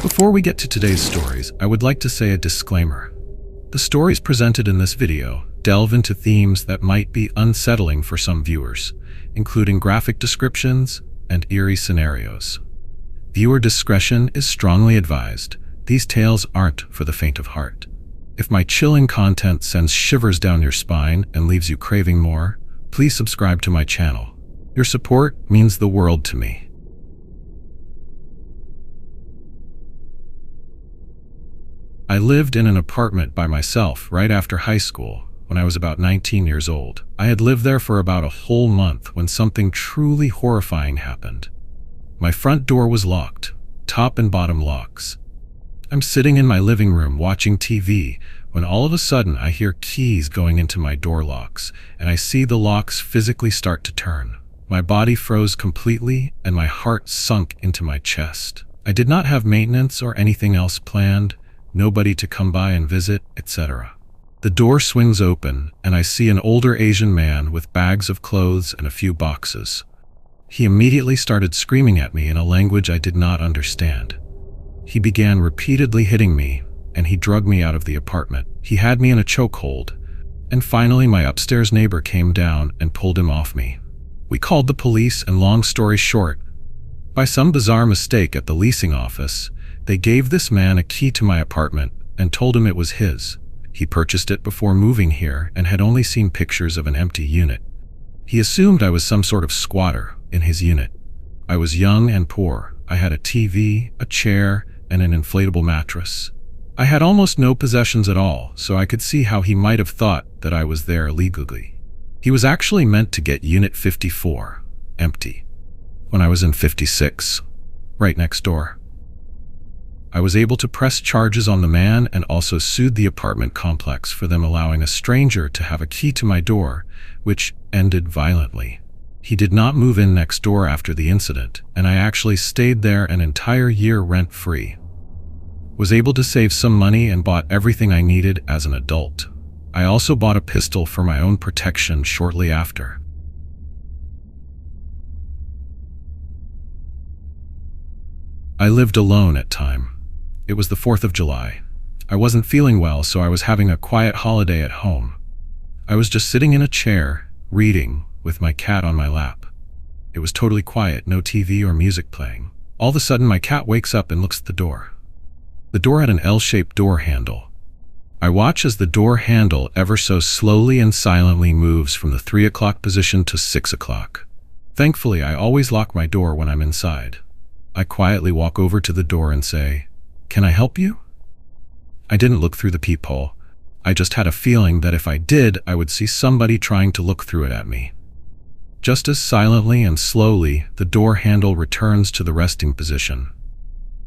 Before we get to today's stories, I would like to say a disclaimer. The stories presented in this video delve into themes that might be unsettling for some viewers, including graphic descriptions and eerie scenarios. Viewer discretion is strongly advised. These tales aren't for the faint of heart. If my chilling content sends shivers down your spine and leaves you craving more, please subscribe to my channel. Your support means the world to me. I lived in an apartment by myself right after high school when I was about 19 years old. I had lived there for about a whole month when something truly horrifying happened. My front door was locked, top and bottom locks. I'm sitting in my living room watching TV when all of a sudden I hear keys going into my door locks and I see the locks physically start to turn. My body froze completely and my heart sunk into my chest. I did not have maintenance or anything else planned, nobody to come by and visit, etc. The door swings open and I see an older Asian man with bags of clothes and a few boxes. He immediately started screaming at me in a language I did not understand. He began repeatedly hitting me and he dragged me out of the apartment. He had me in a chokehold, and finally my upstairs neighbor came down and pulled him off me. We called the police, and long story short, by some bizarre mistake at the leasing office, they gave this man a key to my apartment and told him it was his. He purchased it before moving here and had only seen pictures of an empty unit. He assumed I was some sort of squatter in his unit. I was young and poor. I had a TV, a chair, and an inflatable mattress. I had almost no possessions at all, so I could see how he might have thought that I was there illegally. He was actually meant to get Unit 54, empty, when I was in 56, right next door. I was able to press charges on the man and also sued the apartment complex for them allowing a stranger to have a key to my door, which ended violently. He did not move in next door after the incident, and I actually stayed there an entire year rent-free. Was able to save some money and bought everything I needed as an adult. I also bought a pistol for my own protection shortly after. I lived alone at time. It was the 4th of July. I wasn't feeling well, so I was having a quiet holiday at home. I was just sitting in a chair, reading, with my cat on my lap. It was totally quiet, no TV or music playing. All of a sudden my cat wakes up and looks at the door. The door had an L-shaped door handle. I watch as the door handle ever so slowly and silently moves from the 3 o'clock position to 6 o'clock. Thankfully, I always lock my door when I'm inside. I quietly walk over to the door and say, "Can I help you?" I didn't look through the peephole. I just had a feeling that if I did, I would see somebody trying to look through it at me. Just as silently and slowly, the door handle returns to the resting position.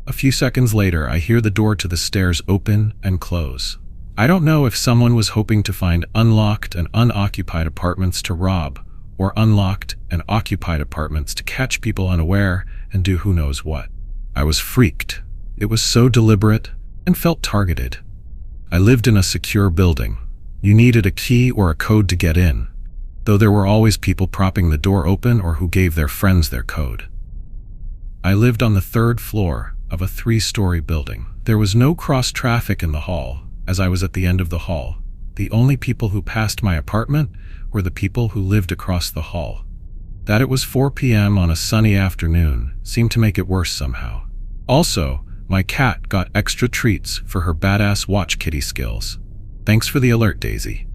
A few seconds later, I hear the door to the stairs open and close. I don't know if someone was hoping to find unlocked and unoccupied apartments to rob, or unlocked and occupied apartments to catch people unaware and do who knows what. I was freaked. It was so deliberate and felt targeted. I lived in a secure building. You needed a key or a code to get in, though there were always people propping the door open or who gave their friends their code. I lived on the 3rd floor of a 3-story building. There was no cross-traffic in the hall, as I was at the end of the hall. The only people who passed my apartment were the people who lived across the hall. That it was 4 p.m. on a sunny afternoon seemed to make it worse somehow. Also, my cat got extra treats for her badass watch kitty skills. Thanks for the alert, Daisy.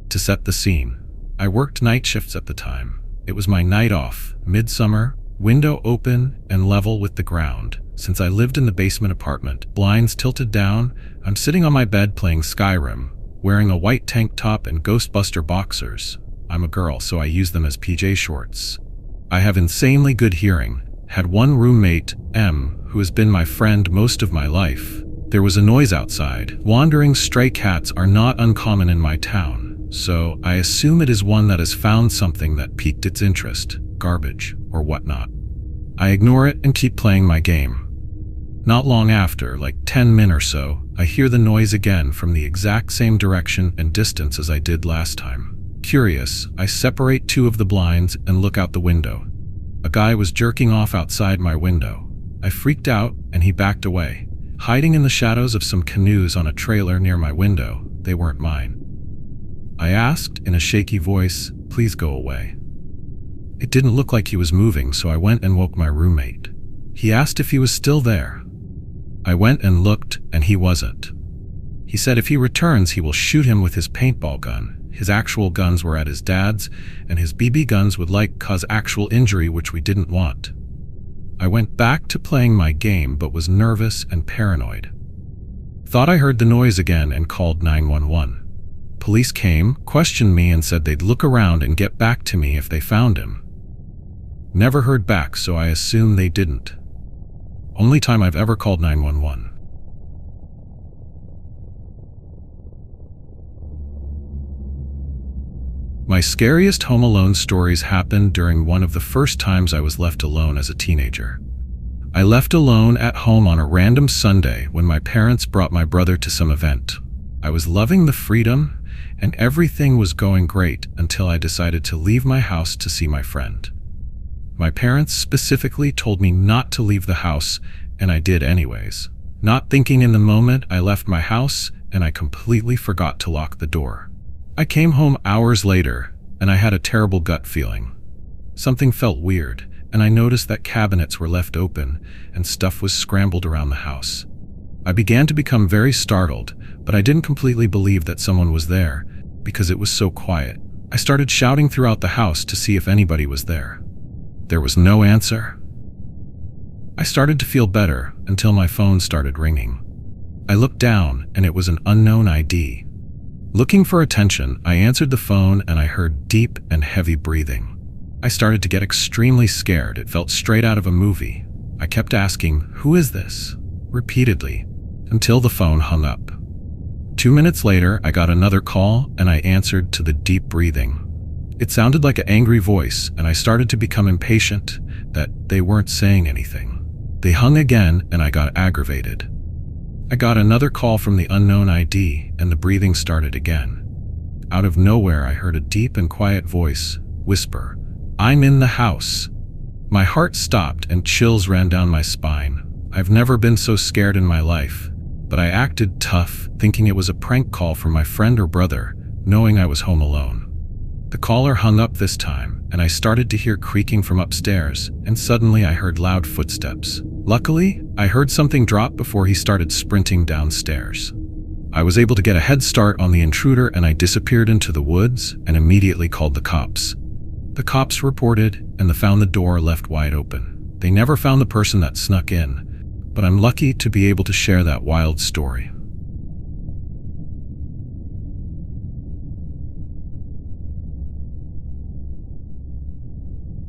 To set the scene, I worked night shifts at the time. It was my night off, midsummer, window open and level with the ground. Since I lived in the basement apartment, blinds tilted down, I'm sitting on my bed playing Skyrim, wearing a white tank top and Ghostbuster boxers. I'm a girl, so I use them as PJ shorts. I have insanely good hearing. Had one roommate, M, who has been my friend most of my life. There was a noise outside. Wandering stray cats are not uncommon in my town, so I assume it is one that has found something that piqued its interest, garbage or whatnot. I ignore it and keep playing my game. Not long after, like 10 min or so, I hear the noise again from the exact same direction and distance as I did last time. Curious, I separate two of the blinds and look out the window. A guy was jerking off outside my window. I freaked out and he backed away, hiding in the shadows of some canoes on a trailer near my window. They weren't mine. I asked in a shaky voice, "Please go away." It didn't look like he was moving, so I went and woke my roommate. He asked if he was still there. I went and looked, and he wasn't. He said if he returns, he will shoot him with his paintball gun. His actual guns were at his dad's, and his BB guns would cause actual injury, which we didn't want. I went back to playing my game, but was nervous and paranoid. Thought I heard the noise again and called 911. Police came, questioned me, and said they'd look around and get back to me if they found him. Never heard back, so I assume they didn't. Only time I've ever called 911. My scariest Home Alone stories happened during one of the first times I was left alone as a teenager. I left alone at home on a random Sunday when my parents brought my brother to some event. I was loving the freedom, and everything was going great until I decided to leave my house to see my friend. My parents specifically told me not to leave the house, and I did anyways. Not thinking in the moment, I left my house, and I completely forgot to lock the door. I came home hours later, and I had a terrible gut feeling. Something felt weird, and I noticed that cabinets were left open, and stuff was scrambled around the house. I began to become very startled, but I didn't completely believe that someone was there, because it was so quiet. I started shouting throughout the house to see if anybody was there. There was no answer. I started to feel better until my phone started ringing. I looked down, and it was an unknown ID. Looking for attention, I answered the phone and I heard deep and heavy breathing. I started to get extremely scared. It felt straight out of a movie. I kept asking, "Who is this?" repeatedly, until the phone hung up. 2 minutes later, I got another call and I answered to the deep breathing. It sounded like an angry voice, and I started to become impatient that they weren't saying anything. They hung again and I got aggravated. I got another call from the unknown ID, and the breathing started again. Out of nowhere, I heard a deep and quiet voice whisper, "I'm in the house." My heart stopped and chills ran down my spine. I've never been so scared in my life, but I acted tough, thinking it was a prank call from my friend or brother, knowing I was home alone. The caller hung up this time, and I started to hear creaking from upstairs, and suddenly I heard loud footsteps. Luckily, I heard something drop before he started sprinting downstairs. I was able to get a head start on the intruder, and I disappeared into the woods and immediately called the cops. The cops reported, and they found the door left wide open. They never found the person that snuck in, but I'm lucky to be able to share that wild story.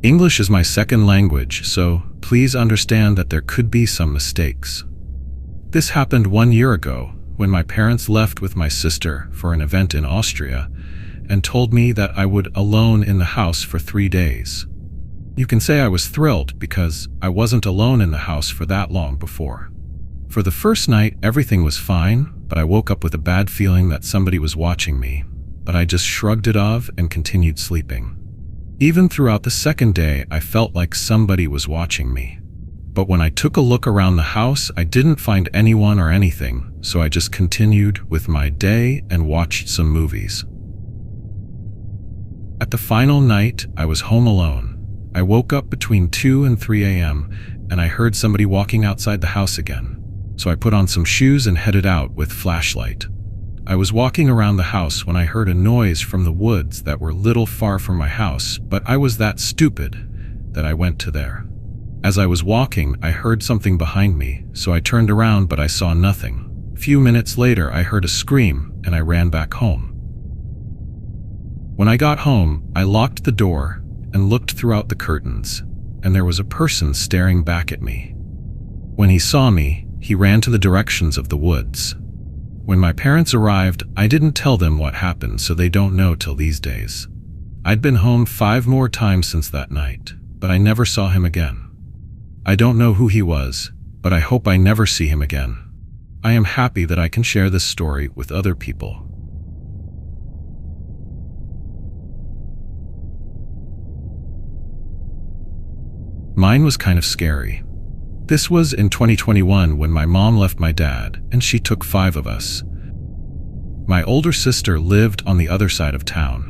English is my second language, so please understand that there could be some mistakes. This happened 1 year ago when my parents left with my sister for an event in Austria and told me that I would alone in the house for 3 days. You can say I was thrilled because I wasn't alone in the house for that long before. For the first night, everything was fine, but I woke up with a bad feeling that somebody was watching me, but I just shrugged it off and continued sleeping. Even throughout the second day, I felt like somebody was watching me. But when I took a look around the house, I didn't find anyone or anything, so I just continued with my day and watched some movies. At the final night, I was home alone. I woke up between 2 and 3 a.m., and I heard somebody walking outside the house again. So I put on some shoes and headed out with flashlight. I was walking around the house when I heard a noise from the woods that were little far from my house, but I was that stupid that I went to there. As I was walking, I heard something behind me, so I turned around but I saw nothing. A few minutes later, I heard a scream and I ran back home. When I got home, I locked the door and looked throughout the curtains, and there was a person staring back at me. When he saw me, he ran to the directions of the woods. When my parents arrived, I didn't tell them what happened, so they don't know till these days. I'd been home 5 more times since that night, but I never saw him again. I don't know who he was, but I hope I never see him again. I am happy that I can share this story with other people. mine was kind of scary. This was in 2021 when my mom left my dad, and she took 5 of us. My older sister lived on the other side of town.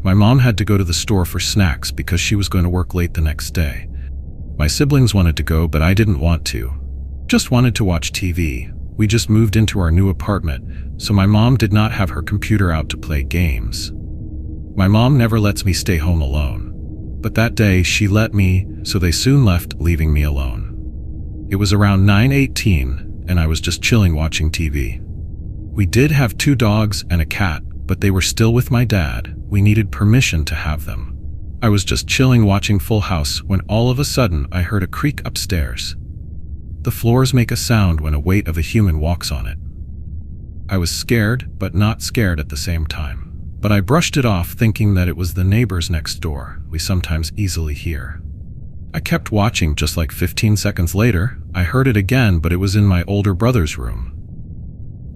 My mom had to go to the store for snacks because she was going to work late the next day. My siblings wanted to go, but I didn't want to. Just wanted to watch TV. We just moved into our new apartment, so my mom did not have her computer out to play games. My mom never lets me stay home alone. But that day she let me, so they soon left, leaving me alone. It was around 9:18, and I was just chilling watching TV. We did have 2 dogs and a cat, but they were still with my dad. We needed permission to have them. I was just chilling watching Full House when all of a sudden I heard a creak upstairs. The floors make a sound when a weight of a human walks on it. I was scared, but not scared at the same time. But I brushed it off, thinking that it was the neighbors next door. We sometimes easily hear. I kept watching. Just like 15 seconds later, I heard it again, but it was in my older brother's room.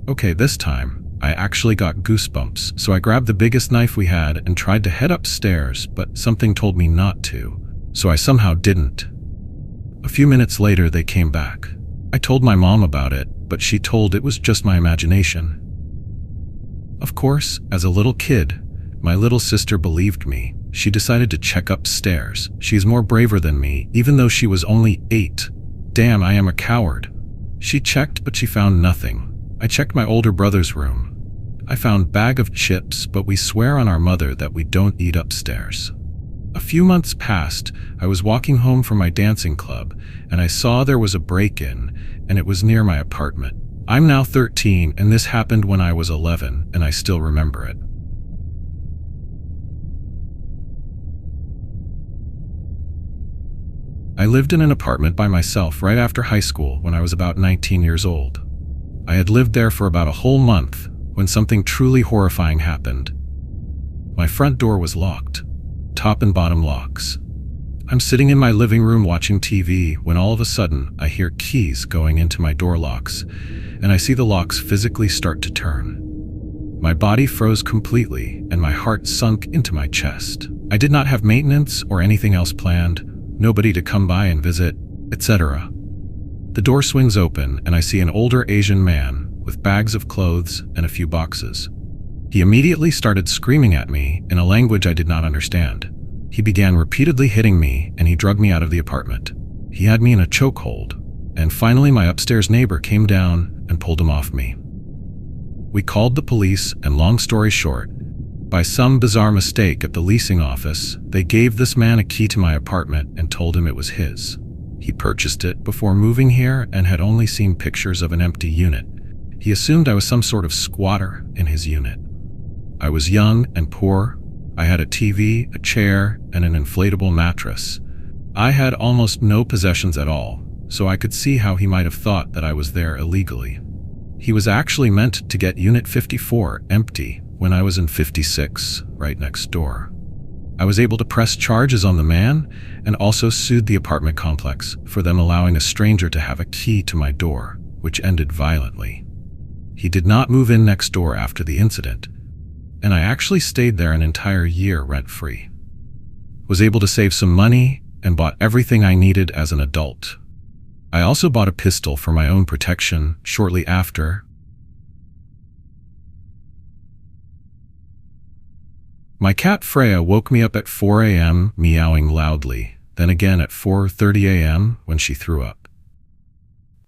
Okay, this time, I actually got goosebumps, so I grabbed the biggest knife we had and tried to head upstairs, but something told me not to, so I somehow didn't. A few minutes later, they came back. I told my mom about it, but she told it was just my imagination. Of course, as a little kid, my little sister believed me. She decided to check upstairs. She's more braver than me, even though she was only 8. Damn, I am a coward. She checked, but she found nothing. I checked my older brother's room. I found bag of chips, but we swear on our mother that we don't eat upstairs. A few months passed. I was walking home from my dancing club, and I saw there was a break-in, and it was near my apartment. I'm now 13, and this happened when I was 11, and I still remember it. I lived in an apartment by myself right after high school when I was about 19 years old. I had lived there for about a whole month when something truly horrifying happened. My front door was locked, top and bottom locks. I'm sitting in my living room watching TV when all of a sudden I hear keys going into my door locks, and I see the locks physically start to turn. My body froze completely and my heart sunk into my chest. I did not have maintenance or anything else planned, nobody to come by and visit, etc. The door swings open and I see an older Asian man with bags of clothes and a few boxes. He immediately started screaming at me in a language I did not understand. He began repeatedly hitting me and he dragged me out of the apartment. He had me in a chokehold, and finally my upstairs neighbor came down and pulled him off me. We called the police, and long story short, by some bizarre mistake at the leasing office, they gave this man a key to my apartment and told him it was his. He purchased it before moving here and had only seen pictures of an empty unit. He assumed I was some sort of squatter in his unit. I was young and poor. I had a TV, a chair, and an inflatable mattress. I had almost no possessions at all, so I could see how he might have thought that I was there illegally. He was actually meant to get Unit 54 empty when I was in 56, right next door. I was able to press charges on the man and also sued the apartment complex for them allowing a stranger to have a key to my door, which ended violently. He did not move in next door after the incident, and I actually stayed there an entire year rent-free. Was able to save some money and bought everything I needed as an adult. I also bought a pistol for my own protection shortly after. My cat Freya woke me up at 4 a.m. meowing loudly, then again at 4:30 a.m. when she threw up.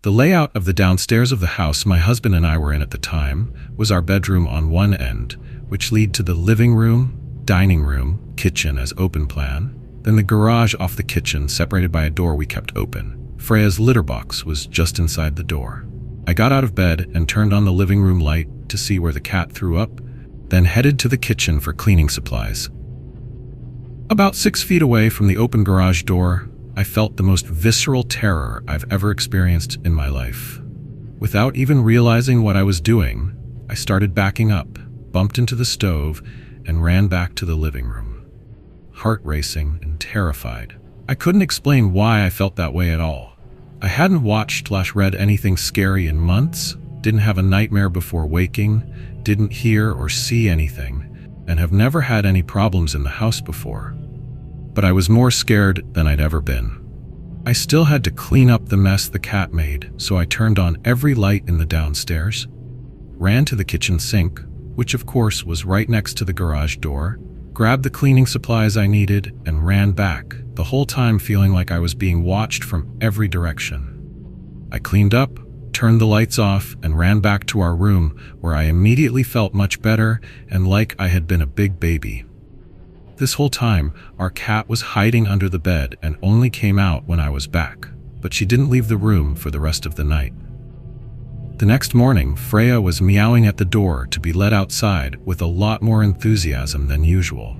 The layout of the downstairs of the house my husband and I were in at the time was our bedroom on one end, which led to the living room, dining room, kitchen as open plan, then the garage off the kitchen separated by a door we kept open. Freya's litter box was just inside the door. I got out of bed and turned on the living room light to see where the cat threw up, then headed to the kitchen for cleaning supplies. About 6 feet away from the open garage door, I felt the most visceral terror I've ever experienced in my life. Without even realizing what I was doing, I started backing up, bumped into the stove, and ran back to the living room. Heart racing and terrified. I couldn't explain why I felt that way at all. I hadn't watched/read anything scary in months, didn't have a nightmare before waking, didn't hear or see anything, and have never had any problems in the house before. But I was more scared than I'd ever been. I still had to clean up the mess the cat made, so I turned on every light in the downstairs, ran to the kitchen sink, which of course was right next to the garage door, grabbed the cleaning supplies I needed, and ran back, the whole time feeling like I was being watched from every direction. I cleaned up, turned the lights off, and ran back to our room, where I immediately felt much better and like I had been a big baby. This whole time, our cat was hiding under the bed and only came out when I was back, but she didn't leave the room for the rest of the night. The next morning, Freya was meowing at the door to be let outside with a lot more enthusiasm than usual.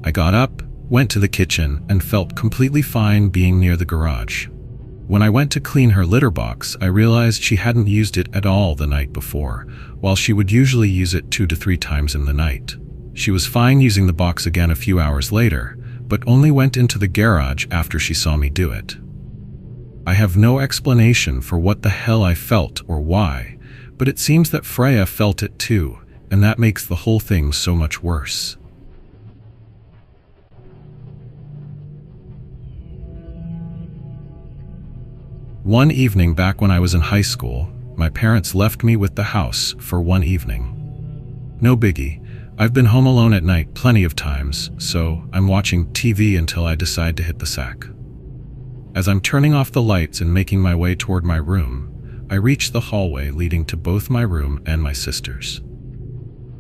I got up, went to the kitchen, and felt completely fine being near the garage. When I went to clean her litter box, I realized she hadn't used it at all the night before, while she would usually use it 2 to 3 times in the night. She was fine using the box again a few hours later, but only went into the garage after she saw me do it. I have no explanation for what the hell I felt or why, but it seems that Freya felt it too, and that makes the whole thing so much worse. One evening back when I was in high school, my parents left me with the house for one evening. No biggie. I've been home alone at night plenty of times, so I'm watching TV until I decide to hit the sack. As I'm turning off the lights and making my way toward my room, I reach the hallway leading to both my room and my sister's.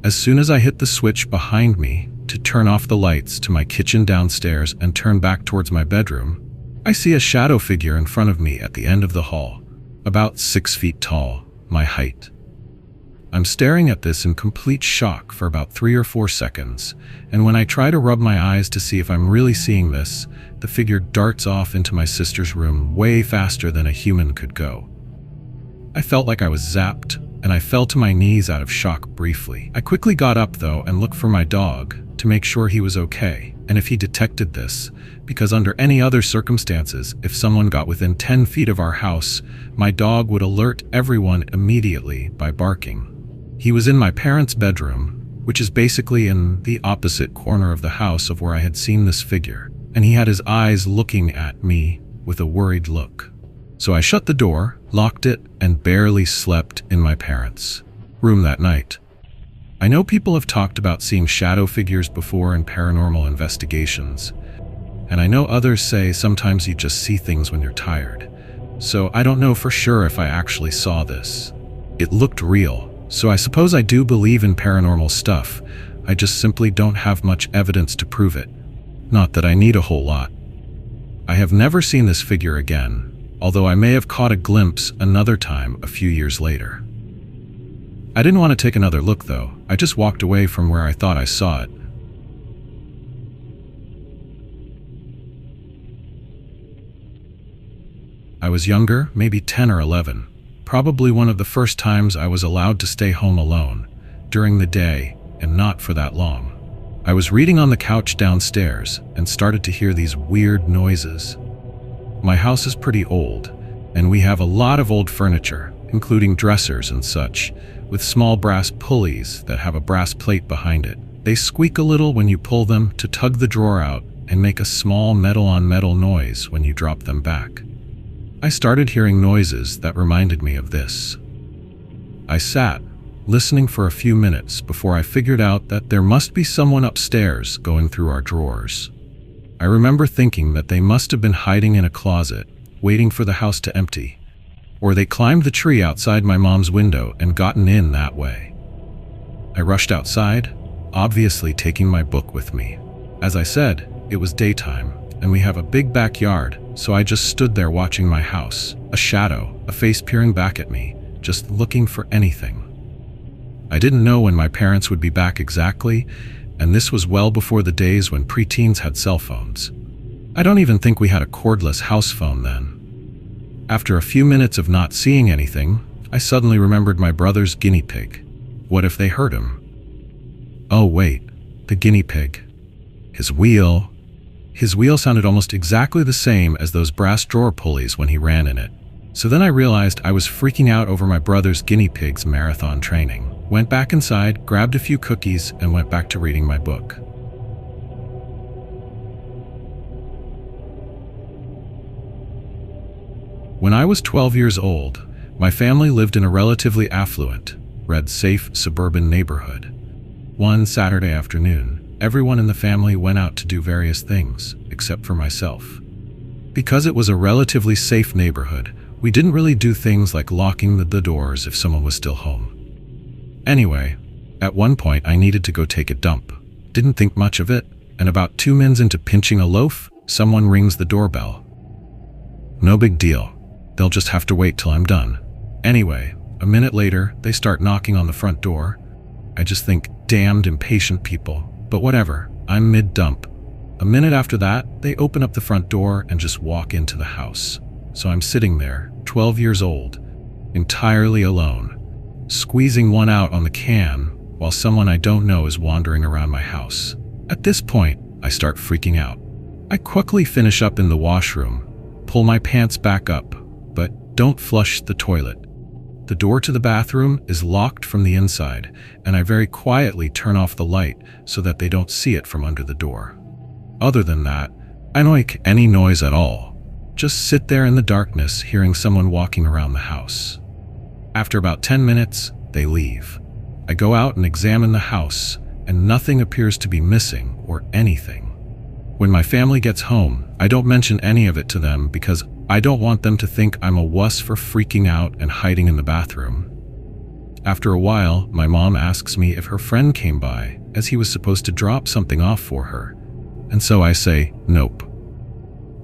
As soon as I hit the switch behind me to turn off the lights to my kitchen downstairs and turn back towards my bedroom, I see a shadow figure in front of me at the end of the hall, about 6 feet tall, my height. I'm staring at this in complete shock for about 3 or 4 seconds, and when I try to rub my eyes to see if I'm really seeing this, the figure darts off into my sister's room way faster than a human could go. I felt like I was zapped, and I fell to my knees out of shock briefly. I quickly got up though and looked for my dog to make sure he was okay, and if he detected this, because under any other circumstances, if someone got within 10 feet of our house, my dog would alert everyone immediately by barking. He was in my parents' bedroom, which is basically in the opposite corner of the house of where I had seen this figure, and he had his eyes looking at me with a worried look. So I shut the door, locked it, and barely slept in my parents' room that night. I know people have talked about seeing shadow figures before in paranormal investigations, and I know others say sometimes you just see things when you're tired. So I don't know for sure if I actually saw this. It looked real. So I suppose I do believe in paranormal stuff, I just simply don't have much evidence to prove it. Not that I need a whole lot. I have never seen this figure again, although I may have caught a glimpse another time a few years later. I didn't want to take another look though, I just walked away from where I thought I saw it. I was younger, maybe 10 or 11. Probably one of the first times I was allowed to stay home alone, during the day, and not for that long. I was reading on the couch downstairs and started to hear these weird noises. My house is pretty old, and we have a lot of old furniture, including dressers and such, with small brass pulleys that have a brass plate behind it. They squeak a little when you pull them to tug the drawer out and make a small metal-on-metal noise when you drop them back. I started hearing noises that reminded me of this. I sat, listening for a few minutes before I figured out that there must be someone upstairs going through our drawers. I remember thinking that they must have been hiding in a closet, waiting for the house to empty, or they climbed the tree outside my mom's window and gotten in that way. I rushed outside, obviously taking my book with me. As I said, it was daytime, and we have a big backyard, so I just stood there watching my house, a shadow, a face peering back at me, just looking for anything. I didn't know when my parents would be back exactly, and this was well before the days when preteens had cell phones. I don't even think we had a cordless house phone then. After a few minutes of not seeing anything, I suddenly remembered my brother's guinea pig. What if they hurt him? Oh wait, the guinea pig. His wheel sounded almost exactly the same as those brass drawer pulleys when he ran in it. So then I realized I was freaking out over my brother's guinea pig's marathon training. Went back inside, grabbed a few cookies, and went back to reading my book. When I was 12 years old, my family lived in a relatively affluent, red safe suburban neighborhood. One Saturday afternoon, everyone in the family went out to do various things, except for myself. Because it was a relatively safe neighborhood, we didn't really do things like locking the doors if someone was still home. Anyway, at one point I needed to go take a dump. Didn't think much of it, and about 2 minutes into pinching a loaf, someone rings the doorbell. No big deal. They'll just have to wait till I'm done. Anyway, a minute later, they start knocking on the front door. I just think, damned impatient people. But whatever, I'm mid-dump. A minute after that, they open up the front door and just walk into the house. So I'm sitting there, 12 years old, entirely alone, squeezing one out on the can while someone I don't know is wandering around my house. At this point, I start freaking out. I quickly finish up in the washroom, pull my pants back up, but don't flush the toilet. The door to the bathroom is locked from the inside, and I very quietly turn off the light so that they don't see it from under the door. Other than that, I don't make any noise at all. Just sit there in the darkness hearing someone walking around the house. After about 10 minutes, they leave. I go out and examine the house, and nothing appears to be missing or anything. When my family gets home, I don't mention any of it to them because I don't want them to think I'm a wuss for freaking out and hiding in the bathroom. After a while, my mom asks me if her friend came by, as he was supposed to drop something off for her, and so I say, nope.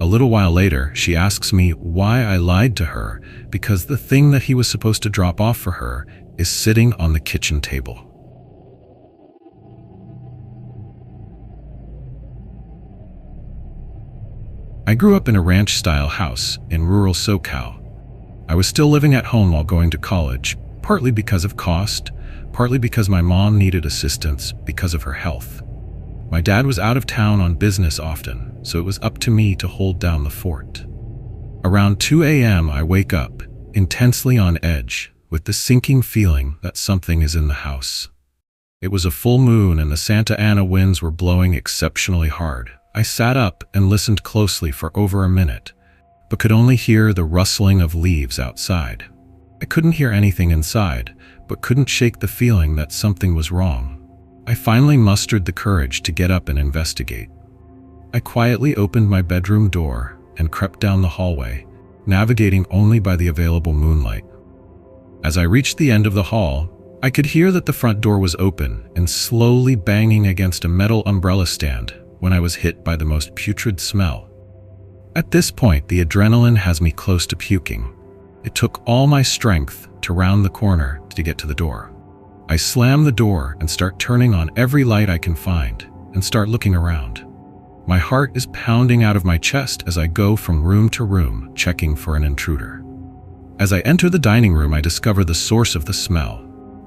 A little while later, she asks me why I lied to her because the thing that he was supposed to drop off for her is sitting on the kitchen table. I grew up in a ranch-style house in rural SoCal. I was still living at home while going to college, partly because of cost, partly because my mom needed assistance because of her health. My dad was out of town on business often, so it was up to me to hold down the fort. Around 2 a.m. I wake up, intensely on edge, with the sinking feeling that something is in the house. It was a full moon and the Santa Ana winds were blowing exceptionally hard. I sat up and listened closely for over a minute, but could only hear the rustling of leaves outside. I couldn't hear anything inside, but couldn't shake the feeling that something was wrong. I finally mustered the courage to get up and investigate. I quietly opened my bedroom door and crept down the hallway, navigating only by the available moonlight. As I reached the end of the hall, I could hear that the front door was open and slowly banging against a metal umbrella stand when I was hit by the most putrid smell. At this point, the adrenaline has me close to puking. It took all my strength to round the corner to get to the door. I slam the door and start turning on every light I can find and start looking around. My heart is pounding out of my chest as I go from room to room, checking for an intruder. As I enter the dining room, I discover the source of the smell.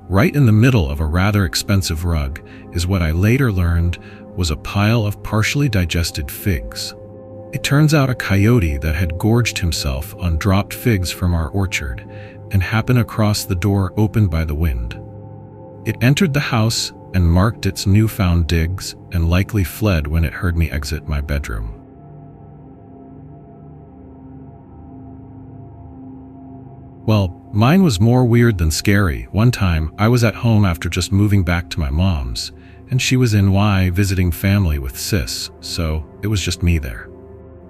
Right in the middle of a rather expensive rug is what I later learned was a pile of partially digested figs. It turns out a coyote that had gorged himself on dropped figs from our orchard and happened across the door opened by the wind. It entered the house and marked its newfound digs and likely fled when it heard me exit my bedroom. Well, mine was more weird than scary. One time, I was at home after just moving back to my mom's, and she was in NY visiting family with sis, so it was just me there.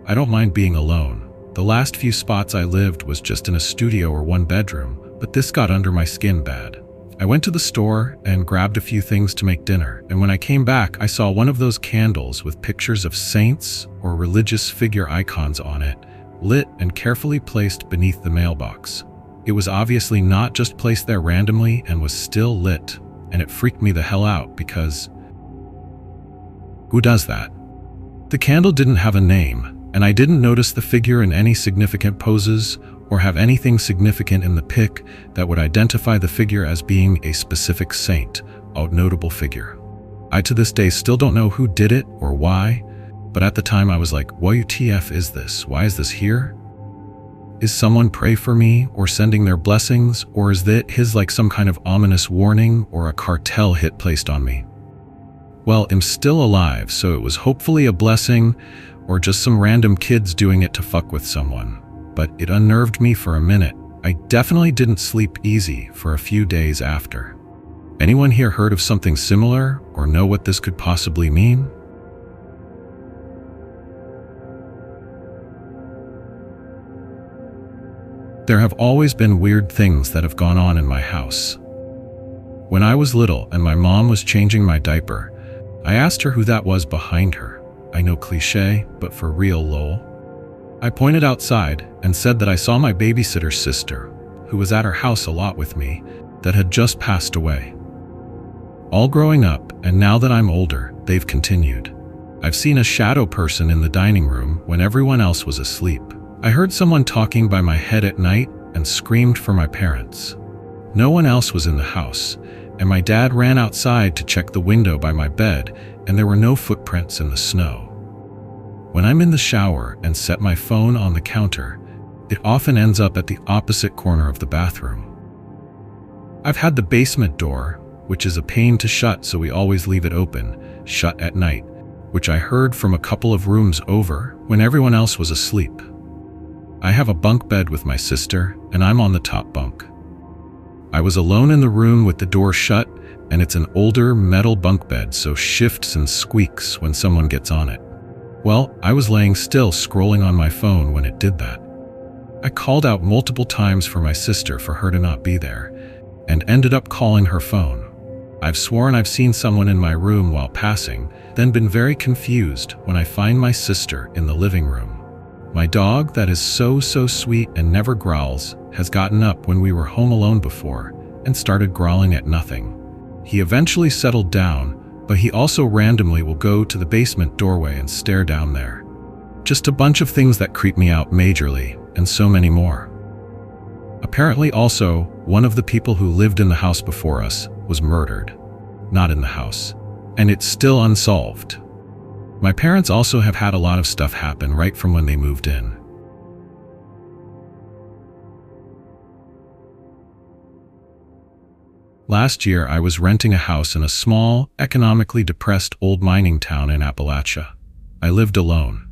I don't mind being alone. The last few spots I lived was just in a studio or one bedroom, but this got under my skin bad. I went to the store and grabbed a few things to make dinner, and when I came back, I saw one of those candles with pictures of saints or religious figure icons on it, lit and carefully placed beneath the mailbox. It was obviously not just placed there randomly and was still lit, and it freaked me the hell out because who does that? The candle didn't have a name, and I didn't notice the figure in any significant poses or have anything significant in the pic that would identify the figure as being a specific saint, a notable figure. I to this day still don't know who did it or why, but at the time I was like, WTF is this? Why is this here? Is someone pray for me or sending their blessings, or is that his like some kind of ominous warning or a cartel hit placed on me? Well, I'm still alive, so it was hopefully a blessing or just some random kids doing it to fuck with someone. but it unnerved me for a minute. I definitely didn't sleep easy for a few days after. Anyone here heard of something similar or know what this could possibly mean? There have always been weird things that have gone on in my house. When I was little and my mom was changing my diaper, I asked her who that was behind her. I know, cliché, but for real, lol. I pointed outside and said that I saw my babysitter's sister, who was at her house a lot with me, that had just passed away. All growing up, and now that I'm older, they've continued. I've seen a shadow person in the dining room when everyone else was asleep. I heard someone talking by my head at night and screamed for my parents. No one else was in the house, and my dad ran outside to check the window by my bed, and there were no footprints in the snow. When I'm in the shower and set my phone on the counter, it often ends up at the opposite corner of the bathroom. I've had the basement door, which is a pain to shut, so we always leave it open, shut at night, which I heard from a couple of rooms over when everyone else was asleep. I have a bunk bed with my sister, and I'm on the top bunk. I was alone in the room with the door shut, and it's an older metal bunk bed, so shifts and squeaks when someone gets on it. Well, I was laying still scrolling on my phone when it did that. I called out multiple times for my sister for her to not be there, and ended up calling her phone. I've sworn I've seen someone in my room while passing, then been very confused when I find my sister in the living room. My dog, that is so sweet and never growls, has gotten up when we were home alone before and started growling at nothing. He eventually settled down, but he also randomly will go to the basement doorway and stare down there. Just a bunch of things that creep me out majorly, and so many more. Apparently also, one of the people who lived in the house before us was murdered. Not in the house. And it's still unsolved. My parents also have had a lot of stuff happen right from when they moved in. Last year, I was renting a house in a small, economically depressed old mining town in Appalachia. I lived alone.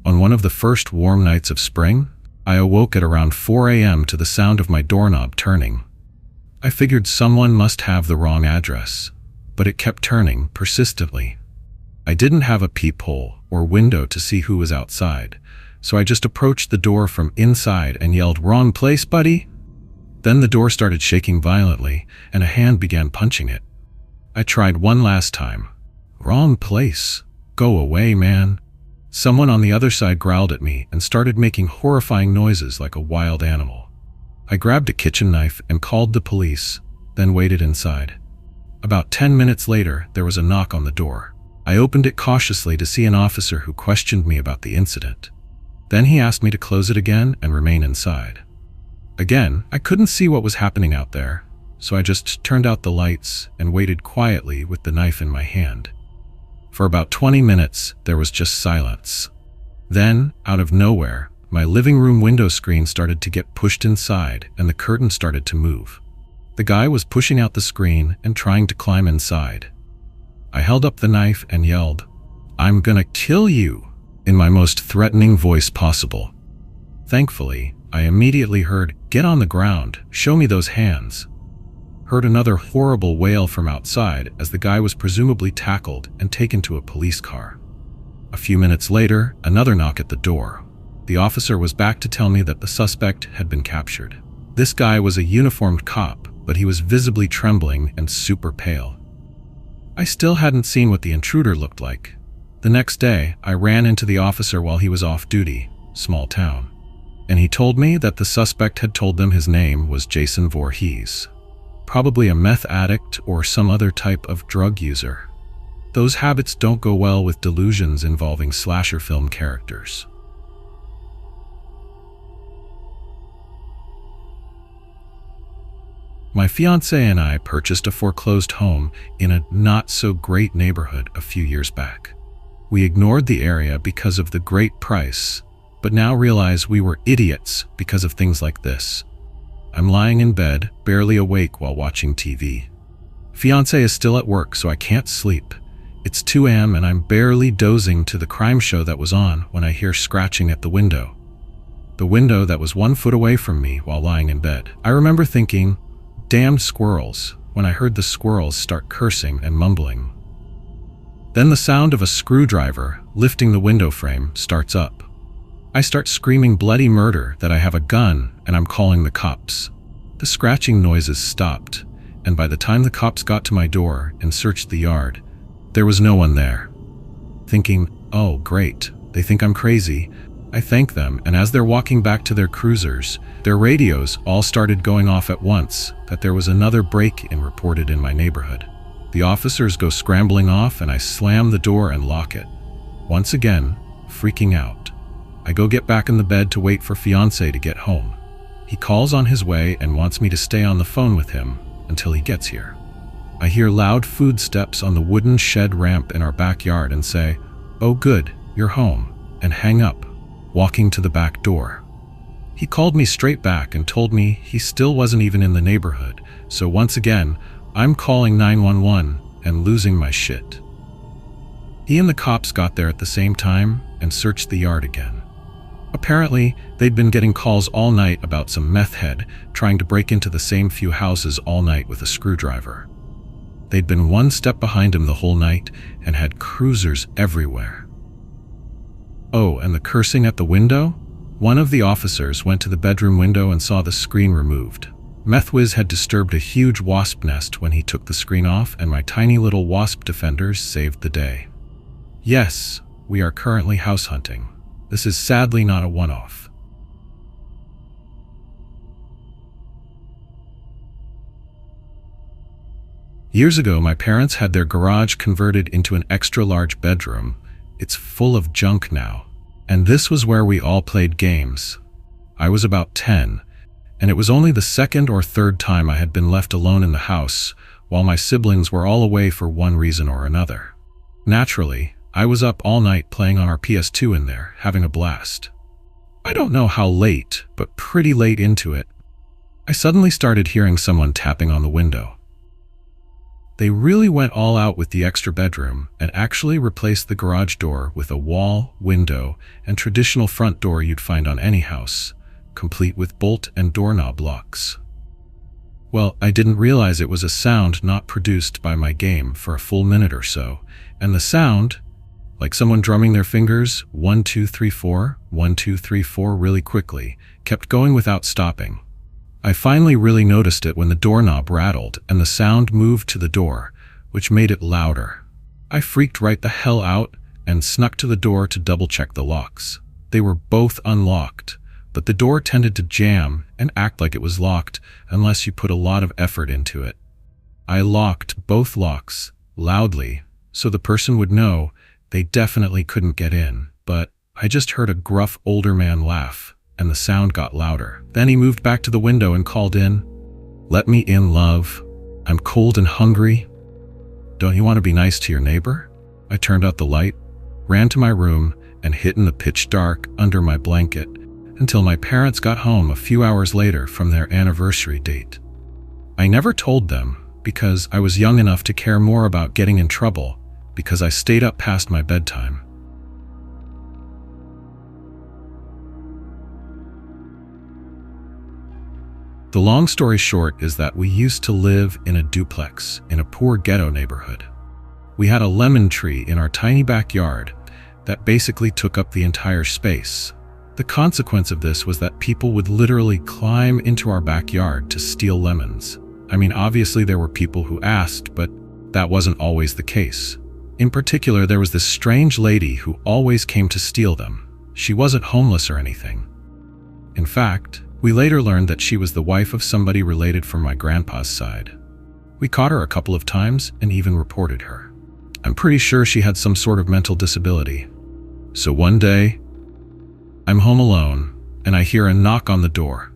On one of the first warm nights of spring, I awoke at around 4 a.m. to the sound of my doorknob turning. I figured someone must have the wrong address, but it kept turning persistently. I didn't have a peephole or window to see who was outside, so I just approached the door from inside and yelled, "Wrong place, buddy?" Then the door started shaking violently, and a hand began punching it. I tried one last time. "Wrong place. Go away, man." Someone on the other side growled at me and started making horrifying noises like a wild animal. I grabbed a kitchen knife and called the police, then waited inside. About 10 minutes later, there was a knock on the door. I opened it cautiously to see an officer who questioned me about the incident. Then he asked me to close it again and remain inside. Again, I couldn't see what was happening out there, so I just turned out the lights and waited quietly with the knife in my hand. For about 20 minutes, there was just silence. Then, out of nowhere, my living room window screen started to get pushed inside and the curtain started to move. The guy was pushing out the screen and trying to climb inside. I held up the knife and yelled, "I'm gonna kill you," in my most threatening voice possible. Thankfully, I immediately heard, "Get on the ground, show me those hands." Heard another horrible wail from outside as the guy was presumably tackled and taken to a police car. A few minutes later, another knock at the door. The officer was back to tell me that the suspect had been captured. This guy was a uniformed cop, but he was visibly trembling and super pale. I still hadn't seen what the intruder looked like. The next day, I ran into the officer while he was off duty, small town, and he told me that the suspect had told them his name was Jason Voorhees, probably a meth addict or some other type of drug user. Those habits don't go well with delusions involving slasher film characters. My fiancé and I purchased a foreclosed home in a not-so-great neighborhood a few years back. We ignored the area because of the great price, but now realize we were idiots because of things like this. I'm lying in bed, barely awake while watching TV. Fiancé is still at work, so I can't sleep. It's 2 a.m. and I'm barely dozing to the crime show that was on when I hear scratching at the window. the window that was 1 foot away from me while lying in bed. I remember thinking, damned squirrels, when I heard the squirrels start cursing and mumbling. Then the sound of a screwdriver lifting the window frame starts up. I start screaming bloody murder, that I have a gun and I'm calling the cops. The scratching noises stopped, and by the time the cops got to my door and searched the yard, there was no one there. Thinking, oh great, they think I'm crazy, I thank them, and as they're walking back to their cruisers, their radios all started going off at once that there was another break-in reported in my neighborhood. The officers go scrambling off and I slam the door and lock it. Once again, freaking out. I go get back in the bed to wait for fiancé to get home. He calls on his way and wants me to stay on the phone with him until he gets here. I hear loud footsteps on the wooden shed ramp in our backyard and say, "Oh good, you're home," and hang up, walking to the back door. He called me straight back and told me he still wasn't even in the neighborhood, so once again, I'm calling 911 and losing my shit. He and the cops got there at the same time and searched the yard again. Apparently, they'd been getting calls all night about some meth head trying to break into the same few houses all night with a screwdriver. They'd been one step behind him the whole night and had cruisers everywhere. Oh, and the cursing at the window? One of the officers went to the bedroom window and saw the screen removed. Methwiz had disturbed a huge wasp nest when he took the screen off, and my tiny little wasp defenders saved the day. Yes, we are currently house hunting. This is sadly not a one-off. Years ago, my parents had their garage converted into an extra-large bedroom. It's full of junk now. And this was where we all played games. I was about 10, and it was only the second or third time I had been left alone in the house, while my siblings were all away for one reason or another. Naturally, I was up all night playing on our PS2 in there, having a blast. I don't know how late, but pretty late into it, I suddenly started hearing someone tapping on the window. They really went all out with the extra bedroom and actually replaced the garage door with a wall, window, and traditional front door you'd find on any house, complete with bolt and doorknob locks. Well, I didn't realize it was a sound not produced by my game for a full minute or so, and the sound, like someone drumming their fingers 1 2 3 4, 1 2 3 4 really quickly, kept going without stopping. I finally really noticed it when the doorknob rattled and the sound moved to the door, which made it louder. I freaked right the hell out and snuck to the door to double-check the locks. They were both unlocked, but the door tended to jam and act like it was locked unless you put a lot of effort into it. I locked both locks loudly so the person would know they definitely couldn't get in, but I just heard a gruff older man laugh, and the sound got louder. Then he moved back to the window and called in, "Let me in, love. I'm cold and hungry. Don't you want to be nice to your neighbor?" I turned out the light, ran to my room, and hid in the pitch dark under my blanket until my parents got home a few hours later from their anniversary date. I never told them because I was young enough to care more about getting in trouble because I stayed up past my bedtime. The long story short is that we used to live in a duplex in a poor ghetto neighborhood. We had a lemon tree in our tiny backyard that basically took up the entire space. The consequence of this was that people would literally climb into our backyard to steal lemons. I mean, obviously there were people who asked, but that wasn't always the case. In particular, there was this strange lady who always came to steal them. She wasn't homeless or anything. In fact, we later learned that she was the wife of somebody related from my grandpa's side. We caught her a couple of times and even reported her. I'm pretty sure she had some sort of mental disability. So one day, I'm home alone and I hear a knock on the door.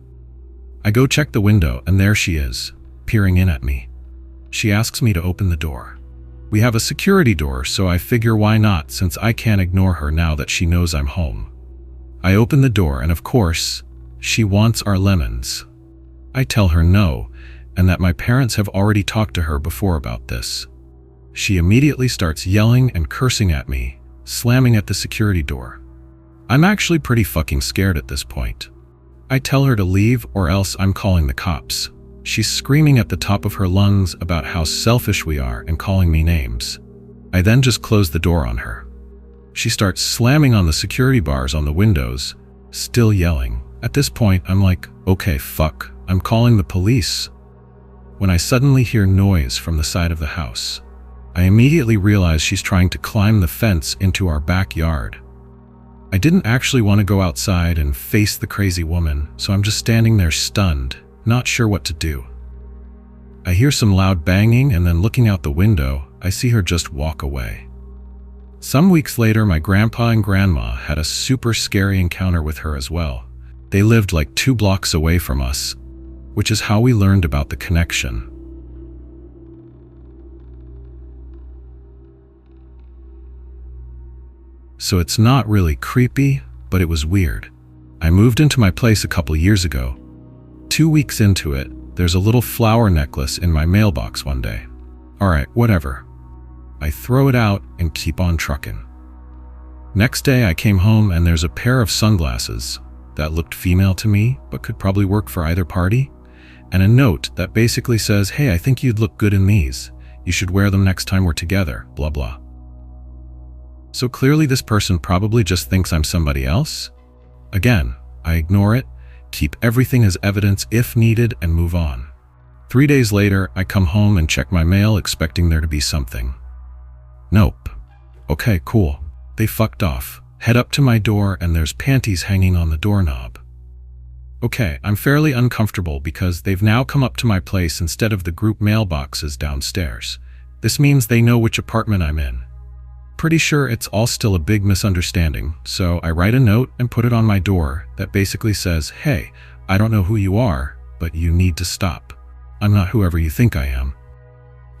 I go check the window and there she is, peering in at me. She asks me to open the door. We have a security door, so I figure why not, since I can't ignore her now that she knows I'm home. I open the door and of course, she wants our lemons. I tell her no, and that my parents have already talked to her before about this. She immediately starts yelling and cursing at me, slamming at the security door. I'm actually pretty fucking scared at this point. I tell her to leave or else I'm calling the cops. She's screaming at the top of her lungs about how selfish we are and calling me names. I then just close the door on her. She starts slamming on the security bars on the windows, still yelling. At this point, I'm like, okay, fuck, I'm calling the police. When I suddenly hear noise from the side of the house, I immediately realize she's trying to climb the fence into our backyard. I didn't actually want to go outside and face the crazy woman, so I'm just standing there stunned, not sure what to do. I hear some loud banging, and then looking out the window, I see her just walk away. Some weeks later, my grandpa and grandma had a super scary encounter with her as well. They lived like 2 blocks away from us, which is how we learned about the connection. So it's not really creepy, but it was weird. I moved into my place a couple years ago. 2 weeks into it, there's a little flower necklace in my mailbox one day. Alright, whatever. I throw it out and keep on trucking. Next day I came home and there's a pair of sunglasses that looked female to me, but could probably work for either party, and a note that basically says, hey, I think you'd look good in these. You should wear them next time we're together, blah blah. So clearly this person probably just thinks I'm somebody else. Again, I ignore it, keep everything as evidence if needed, and move on. 3 days later, I come home and check my mail expecting there to be something. Nope. Okay, cool. They fucked off. Head up to my door and there's panties hanging on the doorknob. Okay, I'm fairly uncomfortable because they've now come up to my place instead of the group mailboxes downstairs. This means they know which apartment I'm in. Pretty sure it's all still a big misunderstanding, so I write a note and put it on my door that basically says, hey, I don't know who you are, but you need to stop. I'm not whoever you think I am.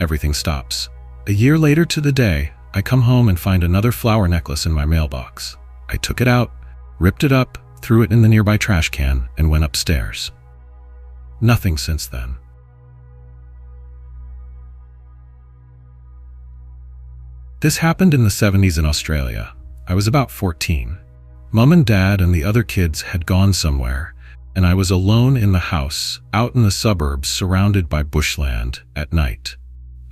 Everything stops. A year later to the day, I come home and find another flower necklace in my mailbox. I took it out, ripped it up, threw it in the nearby trash can, and went upstairs. Nothing since then. This happened in the 70s in Australia. I was about 14. Mom and Dad and the other kids had gone somewhere, and I was alone in the house, out in the suburbs surrounded by bushland, at night.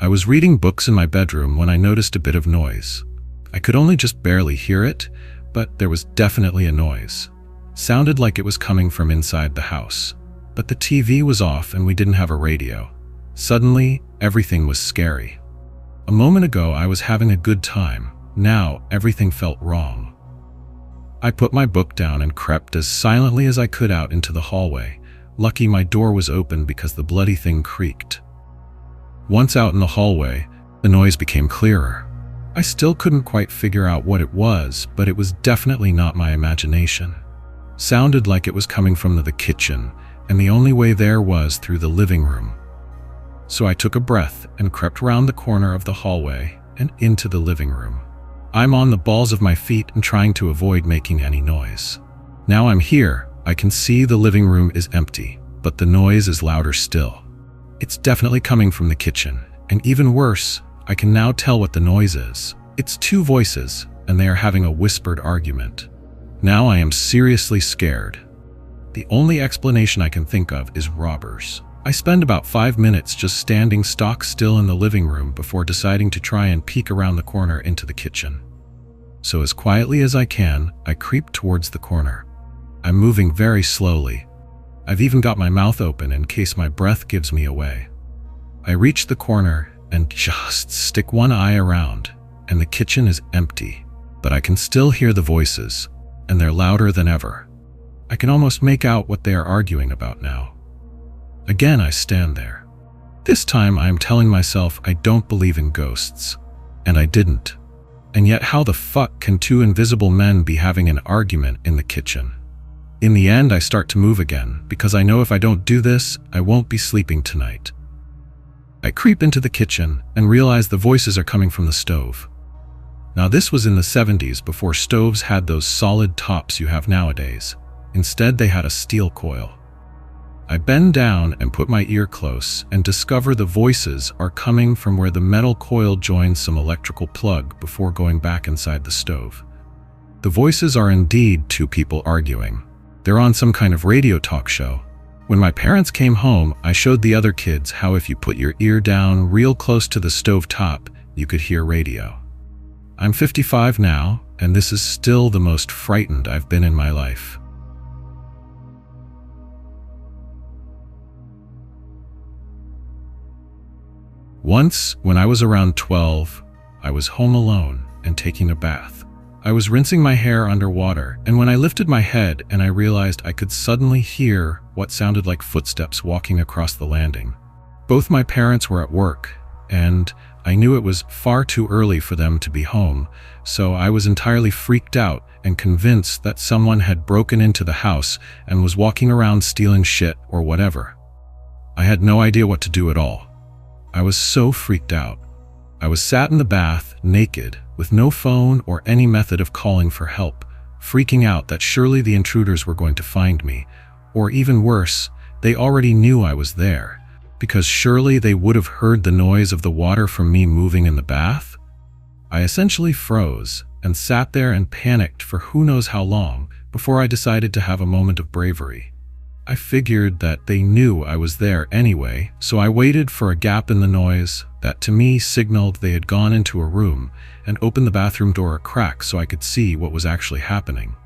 I was reading books in my bedroom when I noticed a bit of noise. I could only just barely hear it, but there was definitely a noise. Sounded like it was coming from inside the house. But the TV was off and we didn't have a radio. Suddenly, everything was scary. A moment ago, I was having a good time. Now, everything felt wrong. I put my book down and crept as silently as I could out into the hallway. Lucky my door was open because the bloody thing creaked. Once out in the hallway, the noise became clearer. I still couldn't quite figure out what it was, but it was definitely not my imagination. Sounded like it was coming from the kitchen, and the only way there was through the living room. So I took a breath and crept round the corner of the hallway and into the living room. I'm on the balls of my feet and trying to avoid making any noise. Now I'm here. I can see the living room is empty, but the noise is louder still. It's definitely coming from the kitchen, and even worse, I can now tell what the noise is. It's 2 voices, and they are having a whispered argument. Now I am seriously scared. The only explanation I can think of is robbers. I spend about 5 minutes just standing stock still in the living room before deciding to try and peek around the corner into the kitchen. So as quietly as I can, I creep towards the corner. I'm moving very slowly. I've even got my mouth open in case my breath gives me away. I reach the corner and just stick one eye around, and the kitchen is empty. But I can still hear the voices, and they're louder than ever. I can almost make out what they are arguing about now. Again, I stand there. This time I am telling myself I don't believe in ghosts. And I didn't. And yet how the fuck can 2 invisible men be having an argument in the kitchen? In the end, I start to move again, because I know if I don't do this, I won't be sleeping tonight. I creep into the kitchen and realize the voices are coming from the stove. Now this was in the 70s before stoves had those solid tops you have nowadays. Instead, they had a steel coil. I bend down and put my ear close and discover the voices are coming from where the metal coil joins some electrical plug before going back inside the stove. The voices are indeed 2 people arguing. They're on some kind of radio talk show. When my parents came home, I showed the other kids how if you put your ear down real close to the stove top, you could hear radio. I'm 55 now, and this is still the most frightened I've been in my life. Once, when I was around 12, I was home alone and taking a bath. I was rinsing my hair underwater, and when I lifted my head and I realized I could suddenly hear what sounded like footsteps walking across the landing. Both my parents were at work, and I knew it was far too early for them to be home, so I was entirely freaked out and convinced that someone had broken into the house and was walking around stealing shit or whatever. I had no idea what to do at all. I was so freaked out. I was sat in the bath, naked, with no phone or any method of calling for help, freaking out that surely the intruders were going to find me, or even worse, they already knew I was there, because surely they would have heard the noise of the water from me moving in the bath. I essentially froze and sat there and panicked for who knows how long before I decided to have a moment of bravery. I figured that they knew I was there anyway, so I waited for a gap in the noise that to me signaled they had gone into a room and opened the bathroom door a crack so I could see what was actually happening.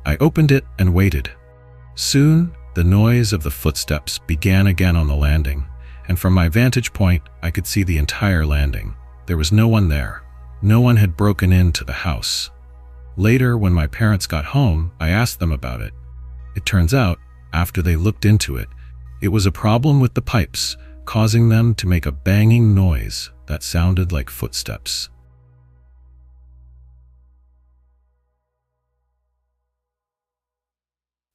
I opened it and waited. Soon, the noise of the footsteps began again on the landing, and from my vantage point, I could see the entire landing. There was no one there. No one had broken into the house. Later, when my parents got home, I asked them about it. It turns out, after they looked into it, it was a problem with the pipes, causing them to make a banging noise that sounded like footsteps.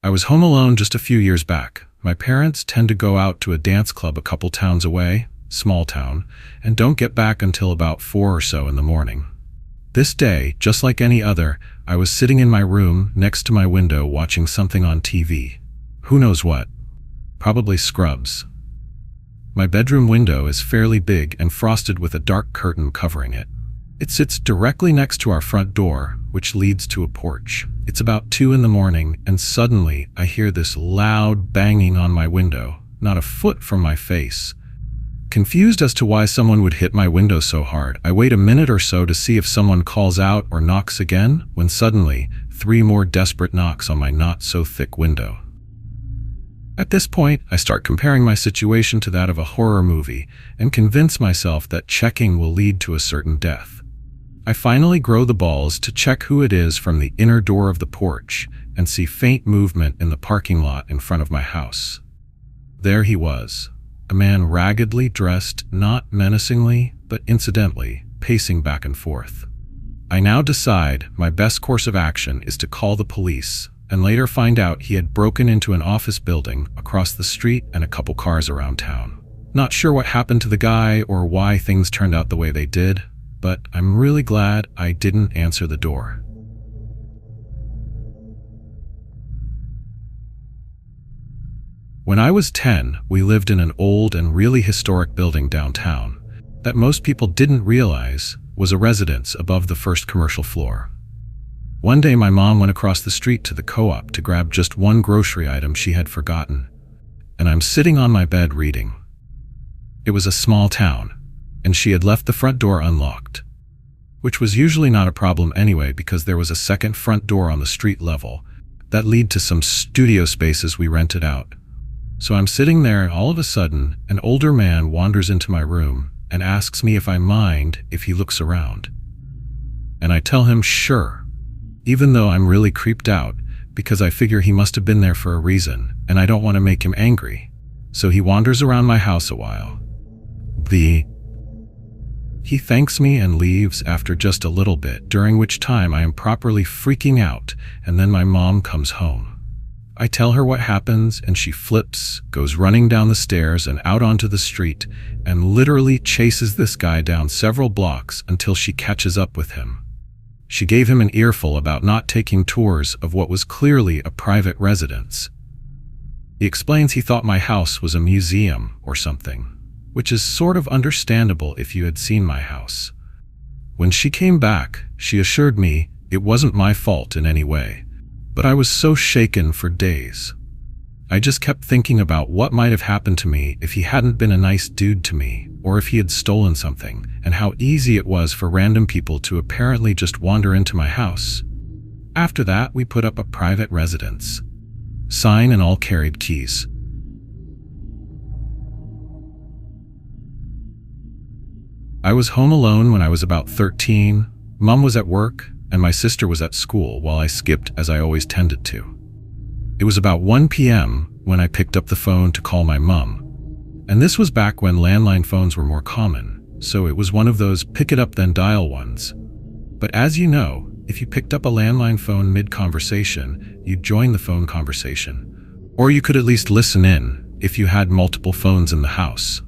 I was home alone just a few years back. My parents tend to go out to a dance club a couple towns away, small town, and don't get back until about 4 or so in the morning. This day, just like any other, I was sitting in my room next to my window watching something on TV. Who knows what? Probably Scrubs. My bedroom window is fairly big and frosted with a dark curtain covering it. It sits directly next to our front door, which leads to a porch. It's about 2 in the morning, and suddenly I hear this loud banging on my window, not a foot from my face. Confused as to why someone would hit my window so hard, I wait a minute or so to see if someone calls out or knocks again, when suddenly 3 more desperate knocks on my not-so-thick window. At this point, I start comparing my situation to that of a horror movie and convince myself that checking will lead to a certain death. I finally grow the balls to check who it is from the inner door of the porch and see faint movement in the parking lot in front of my house. There he was, a man raggedly dressed, not menacingly, but incidentally, pacing back and forth. I now decide my best course of action is to call the police, and later find out he had broken into an office building across the street and a couple cars around town. Not sure what happened to the guy or why things turned out the way they did, but I'm really glad I didn't answer the door. When I was 10, we lived in an old and really historic building downtown that most people didn't realize was a residence above the first commercial floor. One day my mom went across the street to the co-op to grab just one grocery item she had forgotten, and I'm sitting on my bed reading. It was a small town, and she had left the front door unlocked, which was usually not a problem anyway because there was a second front door on the street level that led to some studio spaces we rented out. So I'm sitting there and all of a sudden, an older man wanders into my room and asks me if I mind if he looks around. And I tell him sure, even though I'm really creeped out because I figure he must have been there for a reason and I don't want to make him angry. So he wanders around my house a while. He thanks me and leaves after just a little bit, during which time I am properly freaking out, and then my mom comes home. I tell her what happens and she flips, goes running down the stairs and out onto the street, and literally chases this guy down several blocks until she catches up with him. She gave him an earful about not taking tours of what was clearly a private residence. He explains he thought my house was a museum or something, which is sort of understandable if you had seen my house. When she came back, she assured me it wasn't my fault in any way, But I was so shaken for days. I just kept thinking about what might have happened to me if he hadn't been a nice dude to me, or if he had stolen something, and how easy it was for random people to apparently just wander into my house. After that, we put up a private residence sign and all carried keys. I was home alone when I was about 13. Mom was at work, and my sister was at school while I skipped as I always tended to. It was about 1 p.m. when I picked up the phone to call my mom. And this was back when landline phones were more common, so it was one of those pick it up then dial ones. But as you know, if you picked up a landline phone mid-conversation, you'd join the phone conversation. Or you could at least listen in if you had multiple phones in the house.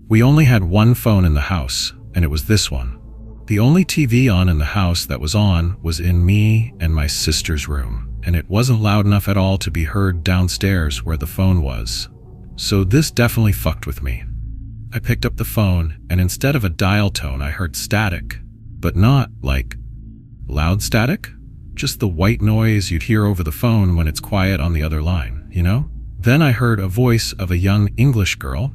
We only had one phone in the house, and it was this one. The only TV on in the house that was on was in me and my sister's room, and it wasn't loud enough at all to be heard downstairs where the phone was. So this definitely fucked with me. I picked up the phone, and instead of a dial tone, I heard static, but not like loud static, just the white noise you'd hear over the phone when it's quiet on the other line, you know? Then I heard a voice of a young English girl,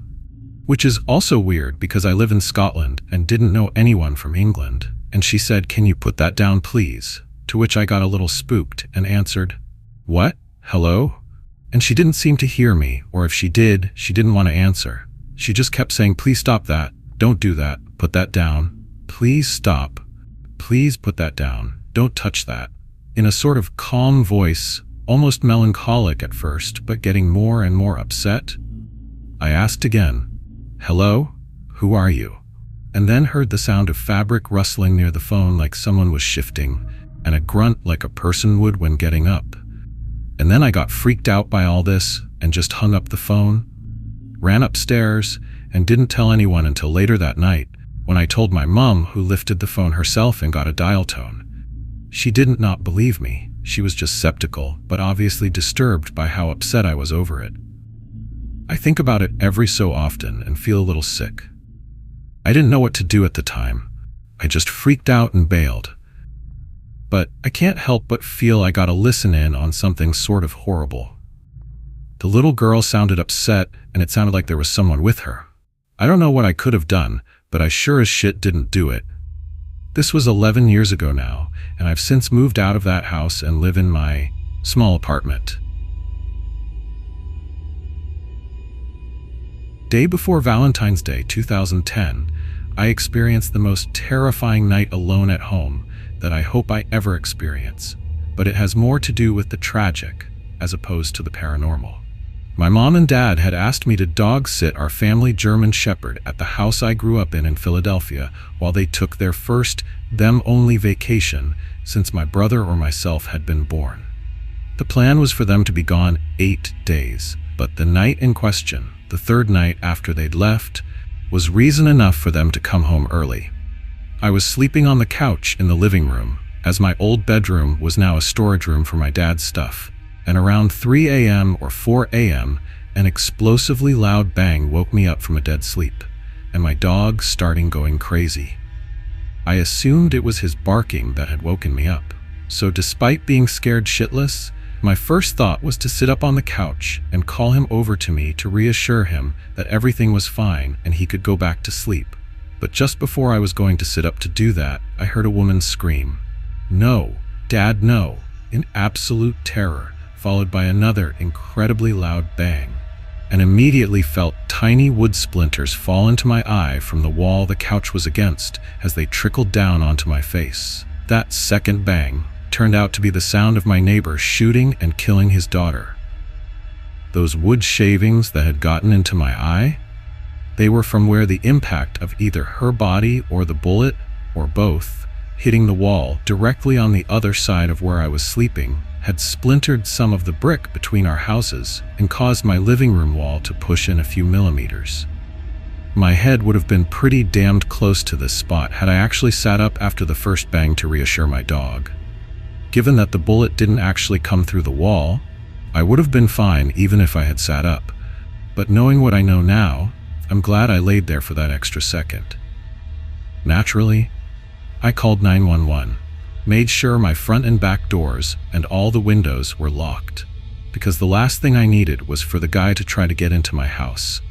which is also weird because I live in Scotland and didn't know anyone from England, and she said, "Can you put that down, please?" To which I got a little spooked and answered, "What? Hello?" And she didn't seem to hear me, or if she did, she didn't want to answer. She just kept saying, "Please stop that. Don't do that. Put that down. Please stop. Please put that down. Don't touch that." In a sort of calm voice, almost melancholic at first, but getting more and more upset. I asked again, "Hello? Who are you?" And then heard the sound of fabric rustling near the phone like someone was shifting, and a grunt like a person would when getting up. And then I got freaked out by all this and just hung up the phone, ran upstairs, and didn't tell anyone until later that night when I told my mom, who lifted the phone herself and got a dial tone. She didn't not believe me. She was just skeptical, but obviously disturbed by how upset I was over it. I think about it every so often and feel a little sick. I didn't know what to do at the time. I just freaked out and bailed. But I can't help but feel I gotta listen in on something sort of horrible. The little girl sounded upset, and it sounded like there was someone with her. I don't know what I could have done, but I sure as shit didn't do it. This was 11 years ago now, and I've since moved out of that house and live in my small apartment. Day before Valentine's Day 2010, I experienced the most terrifying night alone at home that I hope I ever experience, but it has more to do with the tragic as opposed to the paranormal. My mom and dad had asked me to dog sit our family German Shepherd at the house I grew up in Philadelphia while they took their first, them-only vacation since my brother or myself had been born. The plan was for them to be gone 8 days, but the night in question, the third night after they'd left, was reason enough for them to come home early. I was sleeping on the couch in the living room, as my old bedroom was now a storage room for my dad's stuff, and around 3 a.m. or 4 a.m., an explosively loud bang woke me up from a dead sleep, and my dog started going crazy. I assumed it was his barking that had woken me up, so despite being scared shitless, my first thought was to sit up on the couch and call him over to me to reassure him that everything was fine and he could go back to sleep. But just before I was going to sit up to do that, I heard a woman scream, "No, Dad, no," in absolute terror, followed by another incredibly loud bang, and immediately felt tiny wood splinters fall into my eye from the wall the couch was against as they trickled down onto my face. That second bang turned out to be the sound of my neighbor shooting and killing his daughter. Those wood shavings that had gotten into my eye? They were from where the impact of either her body or the bullet, or both, hitting the wall directly on the other side of where I was sleeping, had splintered some of the brick between our houses and caused my living room wall to push in a few millimeters. My head would have been pretty damned close to this spot had I actually sat up after the first bang to reassure my dog. Given that the bullet didn't actually come through the wall, I would have been fine even if I had sat up. But knowing what I know now, I'm glad I laid there for that extra second. Naturally, I called 911. made sure my front and back doors and all the windows were locked, because the last thing I needed was for the guy to try to get into my house.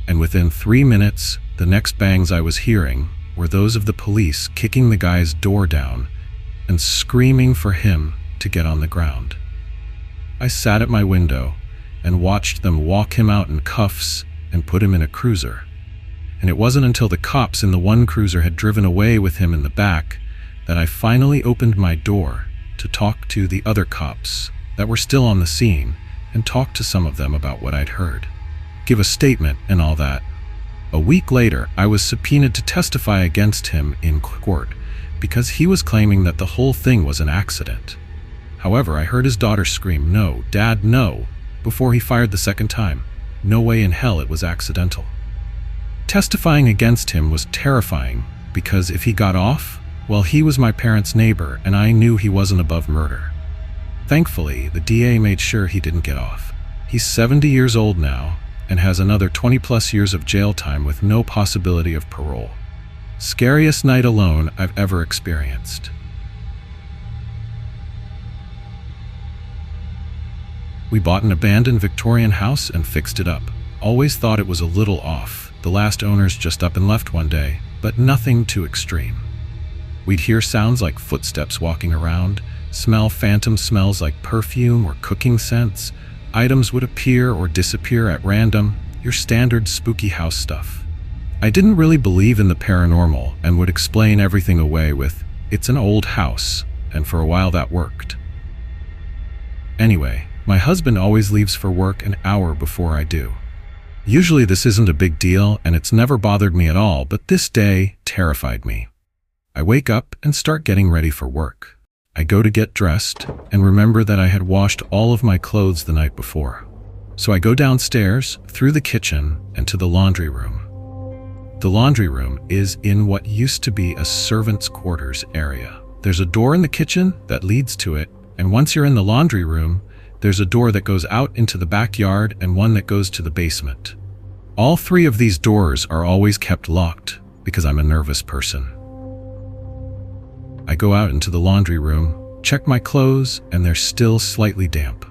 And within 3 minutes, the next bangs I was hearing were those of the police kicking the guy's door down and screaming for him to get on the ground. I sat at my window and watched them walk him out in cuffs and put him in a cruiser. And it wasn't until the cops in the one cruiser had driven away with him in the back that I finally opened my door to talk to the other cops that were still on the scene and talk to some of them about what I'd heard, give a statement and all that. A week later, I was subpoenaed to testify against him in court because he was claiming that the whole thing was an accident. However, I heard his daughter scream, "No, Dad, no," before he fired the second time. No way in hell it was accidental. Testifying against him was terrifying because if he got off, well, he was my parents' neighbor and I knew he wasn't above murder. Thankfully, the DA made sure he didn't get off. He's 70 years old now and has another 20+ years of jail time with no possibility of parole. Scariest night alone I've ever experienced. We bought an abandoned Victorian house and fixed it up. Always thought it was a little off. The last owners just up and left one day, but nothing too extreme. We'd hear sounds like footsteps walking around, smell phantom smells like perfume or cooking scents. Items would appear or disappear at random, your standard spooky house stuff. I didn't really believe in the paranormal and would explain everything away with, "It's an old house," and for a while that worked. Anyway, my husband always leaves for work an hour before I do. Usually this isn't a big deal and it's never bothered me at all, but this day terrified me. I wake up and start getting ready for work. I go to get dressed and remember that I had washed all of my clothes the night before. So I go downstairs, through the kitchen, and to the laundry room. The laundry room is in what used to be a servant's quarters area. There's a door in the kitchen that leads to it, and once you're in the laundry room, there's a door that goes out into the backyard and one that goes to the basement. All three of these doors are always kept locked because I'm a nervous person. I go out into the laundry room, check my clothes, and they're still slightly damp.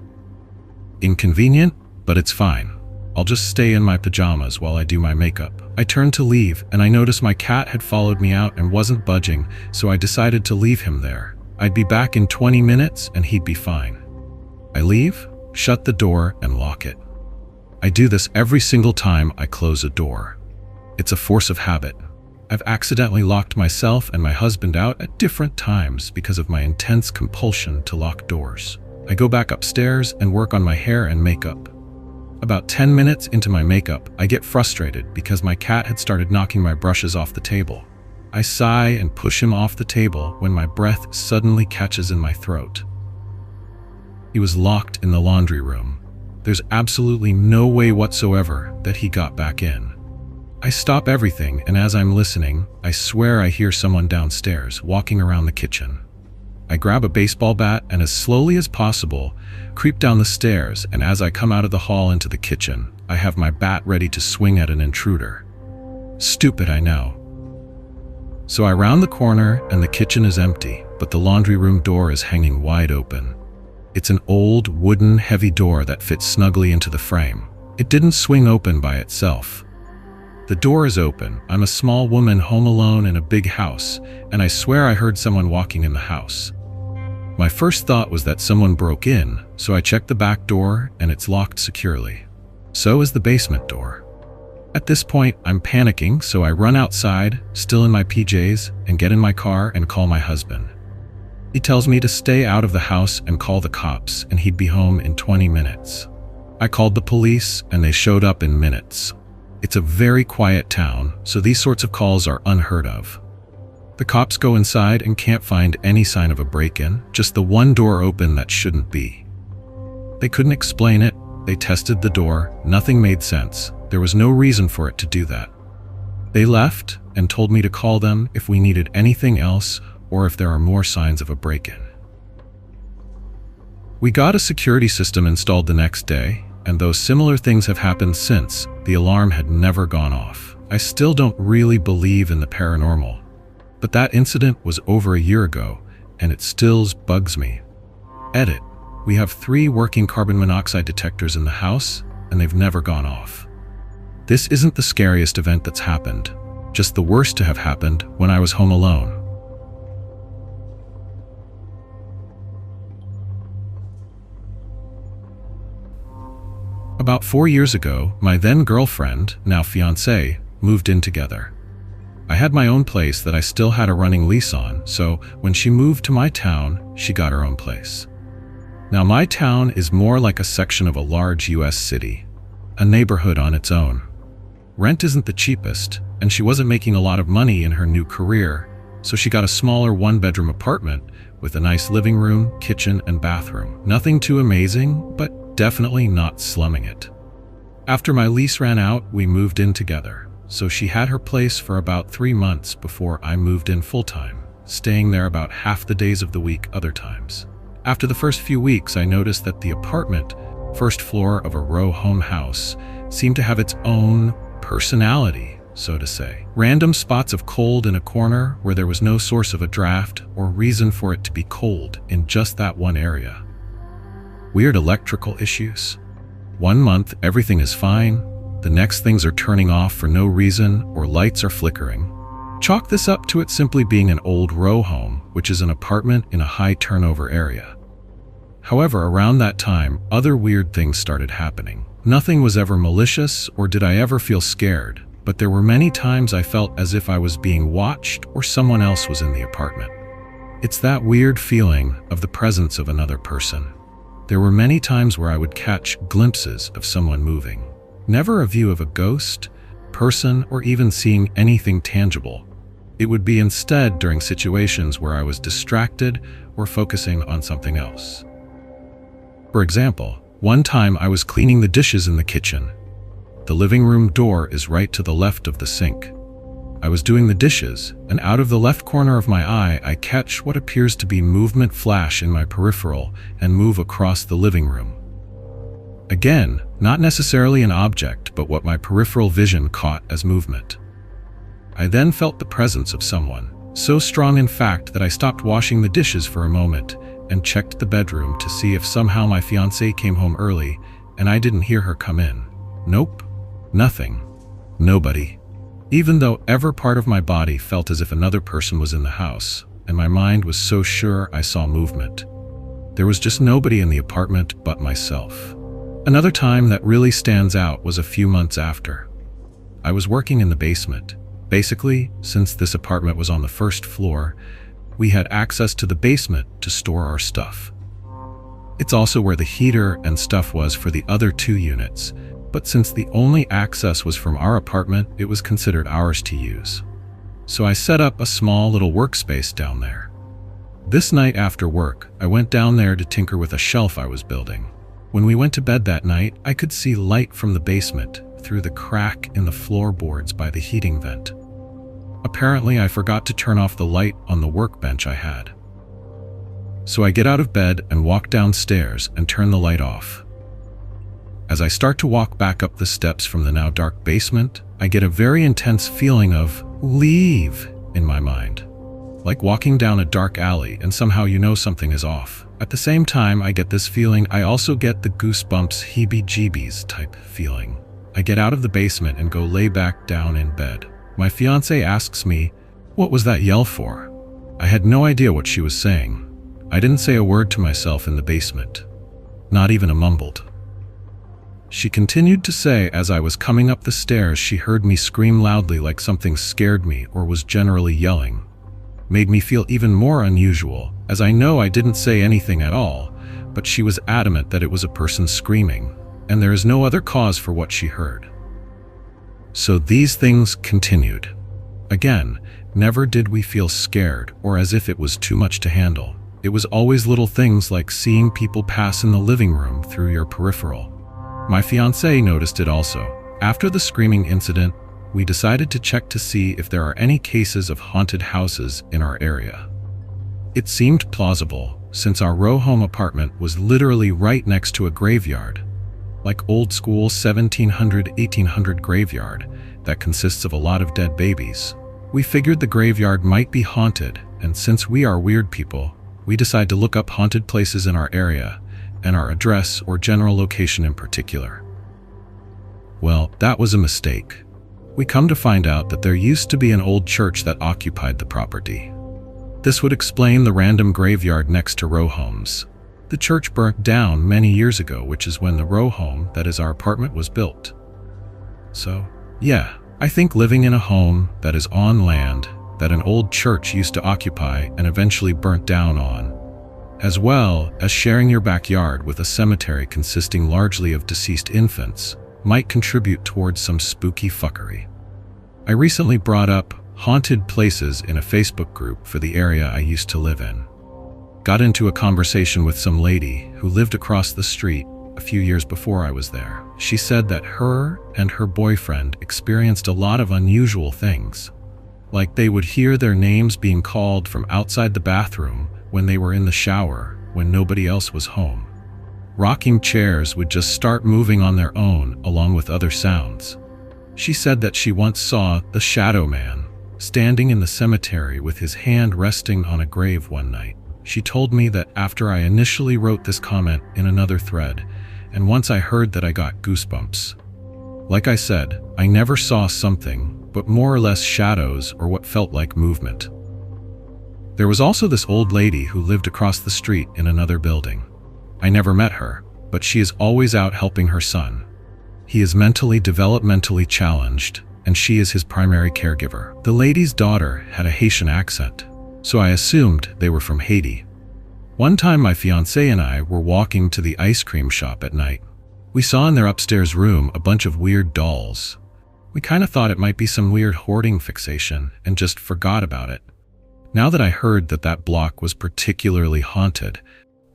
Inconvenient, but it's fine. I'll just stay in my pajamas while I do my makeup. I turn to leave, and I notice my cat had followed me out and wasn't budging, so I decided to leave him there. I'd be back in 20 minutes and he'd be fine. I leave, shut the door, and lock it. I do this every single time I close a door. It's a force of habit. I've accidentally locked myself and my husband out at different times because of my intense compulsion to lock doors. I go back upstairs and work on my hair and makeup. About 10 minutes into my makeup, I get frustrated because my cat had started knocking my brushes off the table. I sigh and push him off the table when my breath suddenly catches in my throat. He was locked in the laundry room. There's absolutely no way whatsoever that he got back in. I stop everything, and as I'm listening, I swear I hear someone downstairs walking around the kitchen. I grab a baseball bat and as slowly as possible, creep down the stairs, and as I come out of the hall into the kitchen, I have my bat ready to swing at an intruder. Stupid, I know. So I round the corner and the kitchen is empty, but the laundry room door is hanging wide open. It's an old, wooden, heavy door that fits snugly into the frame. It didn't swing open by itself. The door is open. I'm a small woman home alone in a big house, and I swear I heard someone walking in the house. My first thought was that someone broke in, so I checked the back door and it's locked securely. So is the basement door. At this point, I'm panicking, so I run outside, still in my PJs, and get in my car and call my husband. He tells me to stay out of the house and call the cops, and he'd be home in 20 minutes. I called the police, and they showed up in minutes. It's a very quiet town, so these sorts of calls are unheard of. The cops go inside and can't find any sign of a break-in, just the one door open that shouldn't be. They couldn't explain it. They tested the door. Nothing made sense. There was no reason for it to do that. They left and told me to call them if we needed anything else or if there are more signs of a break-in. We got a security system installed the next day, and though similar things have happened since, the alarm had never gone off. I still don't really believe in the paranormal, But that incident was over a year ago, and it still bugs me. Edit. We have 3 working carbon monoxide detectors in the house, and they've never gone off. This isn't the scariest event that's happened, just the worst to have happened when I was home alone. About 4 years ago, my then girlfriend, now fiancée, moved in together. I had my own place that I still had a running lease on, so when she moved to my town, she got her own place. Now my town is more like a section of a large US city, a neighborhood on its own. Rent isn't the cheapest, and she wasn't making a lot of money in her new career, so she got a smaller 1-bedroom apartment with a nice living room, kitchen, and bathroom. Nothing too amazing, but definitely not slumming it. After my lease ran out, we moved in together, so she had her place for about 3 months before I moved in full-time, staying there about half the days of the week other times. After the first few weeks, I noticed that the apartment, first floor of a row home house, seemed to have its own personality, so to say. Random spots of cold in a corner where there was no source of a draft or reason for it to be cold in just that one area. Weird electrical issues. 1 month, everything is fine. The next, things are turning off for no reason or lights are flickering. Chalk this up to it simply being an old row home, which is an apartment in a high turnover area. However, around that time, other weird things started happening. Nothing was ever malicious or did I ever feel scared, but there were many times I felt as if I was being watched or someone else was in the apartment. It's that weird feeling of the presence of another person. There were many times where I would catch glimpses of someone moving. Never a view of a ghost, person, or even seeing anything tangible. It would be instead during situations where I was distracted or focusing on something else. For example, one time I was cleaning the dishes in the kitchen. The living room door is right to the left of the sink. I was doing the dishes, and out of the left corner of my eye, I catch what appears to be movement flash in my peripheral and move across the living room. Again, not necessarily an object, but what my peripheral vision caught as movement. I then felt the presence of someone, so strong in fact that I stopped washing the dishes for a moment and checked the bedroom to see if somehow my fiancée came home early and I didn't hear her come in. Nope, nothing, nobody. Even though every part of my body felt as if another person was in the house, and my mind was so sure I saw movement. There was just nobody in the apartment but myself. Another time that really stands out was a few months after. I was working in the basement. Basically, since this apartment was on the first floor, we had access to the basement to store our stuff. It's also where the heater and stuff was for the other 2 units, but since the only access was from our apartment, it was considered ours to use. So I set up a small little workspace down there. This night after work, I went down there to tinker with a shelf I was building. When we went to bed that night, I could see light from the basement through the crack in the floorboards by the heating vent. Apparently, I forgot to turn off the light on the workbench I had. So I get out of bed and walk downstairs and turn the light off. As I start to walk back up the steps from the now dark basement, I get a very intense feeling of leave in my mind. Like walking down a dark alley and somehow you know something is off. At the same time I get this feeling, I also get the goosebumps, heebie-jeebies type feeling. I get out of the basement and go lay back down in bed. My fiancée asks me, "What was that yell for?" I had no idea what she was saying. I didn't say a word to myself in the basement. Not even a mumbled. She continued to say as I was coming up the stairs she heard me scream loudly like something scared me or was generally yelling. Made me feel even more unusual, as I know I didn't say anything at all, but she was adamant that it was a person screaming, and there is no other cause for what she heard. So these things continued. Again, never did we feel scared or as if it was too much to handle. It was always little things like seeing people pass in the living room through your peripheral. My fiancé noticed it also. After the screaming incident, we decided to check to see if there are any cases of haunted houses in our area. It seemed plausible, since our row home apartment was literally right next to a graveyard, like old school 1700-1800 graveyard that consists of a lot of dead babies. We figured the graveyard might be haunted, and since we are weird people, we decided to look up haunted places in our area, and our address or general location in particular. Well, that was a mistake. We come to find out that there used to be an old church that occupied the property. This would explain the random graveyard next to row homes. The church burnt down many years ago, which is when the row home, that is our apartment, was built. So, yeah, I think living in a home that is on land that an old church used to occupy and eventually burnt down on, as well as sharing your backyard with a cemetery consisting largely of deceased infants, might contribute towards some spooky fuckery. I recently brought up haunted places in a Facebook group for the area I used to live in. Got into a conversation with some lady who lived across the street a few years before I was there. She said that her and her boyfriend experienced a lot of unusual things. Like they would hear their names being called from outside the bathroom when they were in the shower when nobody else was home. Rocking chairs would just start moving on their own along with other sounds. She said that she once saw the Shadow Man standing in the cemetery with his hand resting on a grave one night. She told me that after I initially wrote this comment in another thread, and once I heard that I got goosebumps. Like I said, I never saw something, but more or less shadows or what felt like movement. There was also this old lady who lived across the street in another building. I never met her, but she is always out helping her son. He is mentally developmentally challenged, and she is his primary caregiver. The lady's daughter had a Haitian accent, so I assumed they were from Haiti. One time my fiancé and I were walking to the ice cream shop at night. We saw in their upstairs room a bunch of weird dolls. We kind of thought it might be some weird hoarding fixation and just forgot about it. Now that I heard that that block was particularly haunted,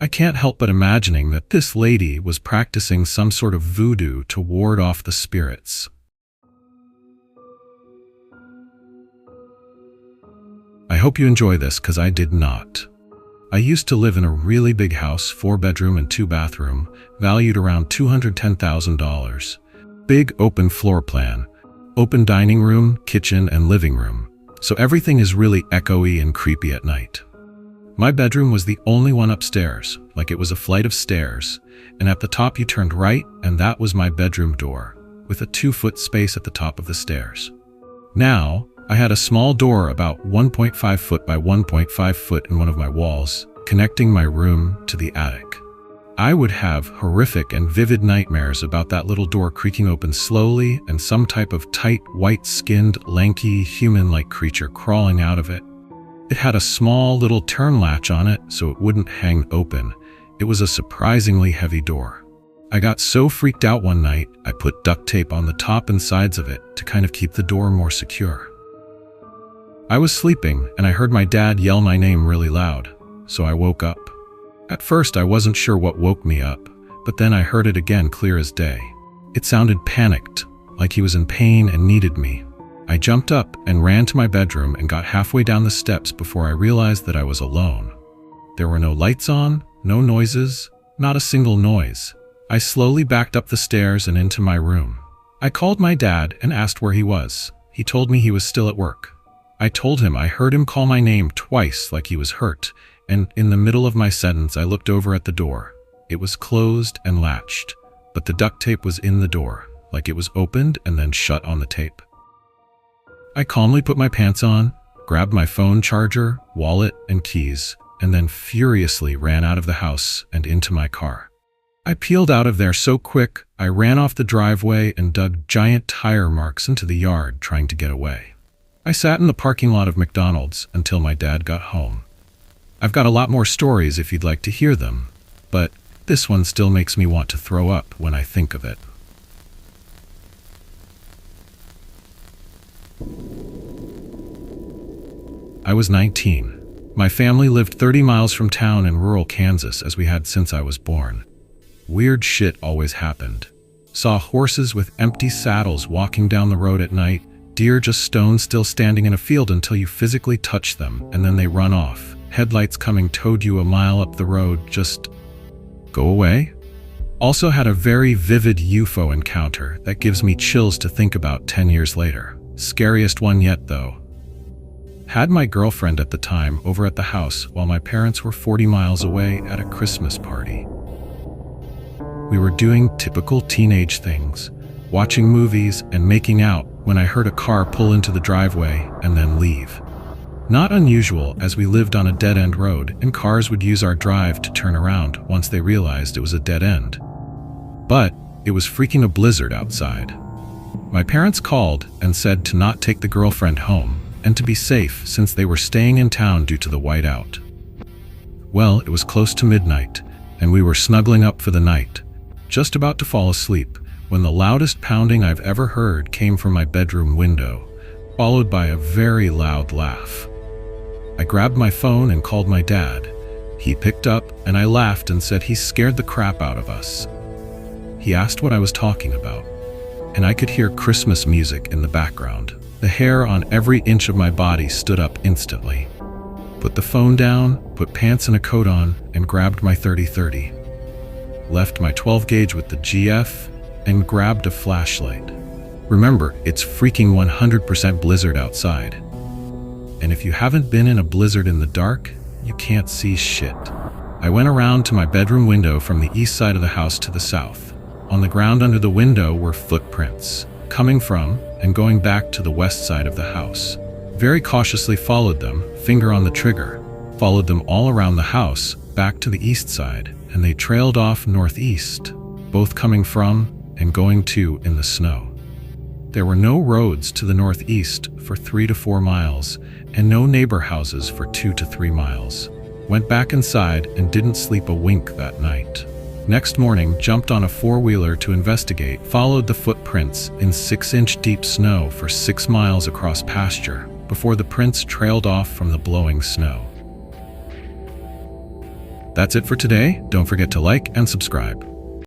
I can't help but imagining that this lady was practicing some sort of voodoo to ward off the spirits. I hope you enjoy this because I did not. I used to live in a really big house, 4-bedroom and 2-bathroom, valued around $210,000. Big open floor plan, open dining room, kitchen, and living room. So everything is really echoey and creepy at night. My bedroom was the only one upstairs, like it was a flight of stairs, and at the top you turned right and that was my bedroom door, with a 2-foot space at the top of the stairs. Now, I had a small door about 1.5 foot by 1.5 foot in one of my walls, connecting my room to the attic. I would have horrific and vivid nightmares about that little door creaking open slowly and some type of tight, white-skinned, lanky, human-like creature crawling out of it. It had a small little turn latch on it so it wouldn't hang open. It was a surprisingly heavy door. I got so freaked out one night, I put duct tape on the top and sides of it to kind of keep the door more secure. I was sleeping and I heard my dad yell my name really loud, so I woke up. At first I wasn't sure what woke me up, but then I heard it again clear as day. It sounded panicked, like he was in pain and needed me. I jumped up and ran to my bedroom and got halfway down the steps before I realized that I was alone. There were no lights on, no noises, not a single noise. I slowly backed up the stairs and into my room. I called my dad and asked where he was. He told me he was still at work. I told him I heard him call my name twice like he was hurt, and in the middle of my sentence I looked over at the door. It was closed and latched, but the duct tape was in the door, like it was opened and then shut on the tape. I calmly put my pants on, grabbed my phone charger, wallet, and keys, and then furiously ran out of the house and into my car. I peeled out of there so quick, I ran off the driveway and dug giant tire marks into the yard trying to get away. I sat in the parking lot of McDonald's until my dad got home. I've got a lot more stories if you'd like to hear them, but this one still makes me want to throw up when I think of it. I was 19. My family lived 30 miles from town in rural Kansas as we had since I was born. Weird shit always happened. Saw horses with empty saddles walking down the road at night, deer just stone still standing in a field until you physically touch them and then they run off. Headlights coming towed you a mile up the road, just go away. Also had a very vivid UFO encounter that gives me chills to think about 10 years later. Scariest one yet though. Had my girlfriend at the time over at the house while my parents were 40 miles away at a Christmas party. We were doing typical teenage things, watching movies and making out when I heard a car pull into the driveway and then leave. Not unusual, as we lived on a dead-end road and cars would use our drive to turn around once they realized it was a dead end. But it was freaking a blizzard outside. My parents called and said to not take the girlfriend home and to be safe since they were staying in town due to the whiteout. Well, it was close to midnight and we were snuggling up for the night, just about to fall asleep, when the loudest pounding I've ever heard came from my bedroom window, followed by a very loud laugh. I grabbed my phone and called my dad. He picked up and I laughed and said he scared the crap out of us. He asked what I was talking about, and I could hear Christmas music in the background. The hair on every inch of my body stood up instantly. Put the phone down, put pants and a coat on, and grabbed my 30-30. Left my 12 gauge with the GF and grabbed a flashlight. Remember, it's freaking 100% blizzard outside. And if you haven't been in a blizzard in the dark, you can't see shit. I went around to my bedroom window from the east side of the house to the south. On the ground under the window were footprints, coming from and going back to the west side of the house. Very cautiously followed them, finger on the trigger, followed them all around the house, back to the east side, and they trailed off northeast, both coming from and going to in the snow. There were no roads to the northeast for 3 to 4 miles, and no neighbor houses for 2 to 3 miles. Went back inside and didn't sleep a wink that night. Next morning, jumped on a four-wheeler to investigate, followed the footprints in 6-inch deep snow for 6 miles across pasture, before the prints trailed off from the blowing snow. That's it for today. Don't forget to like and subscribe.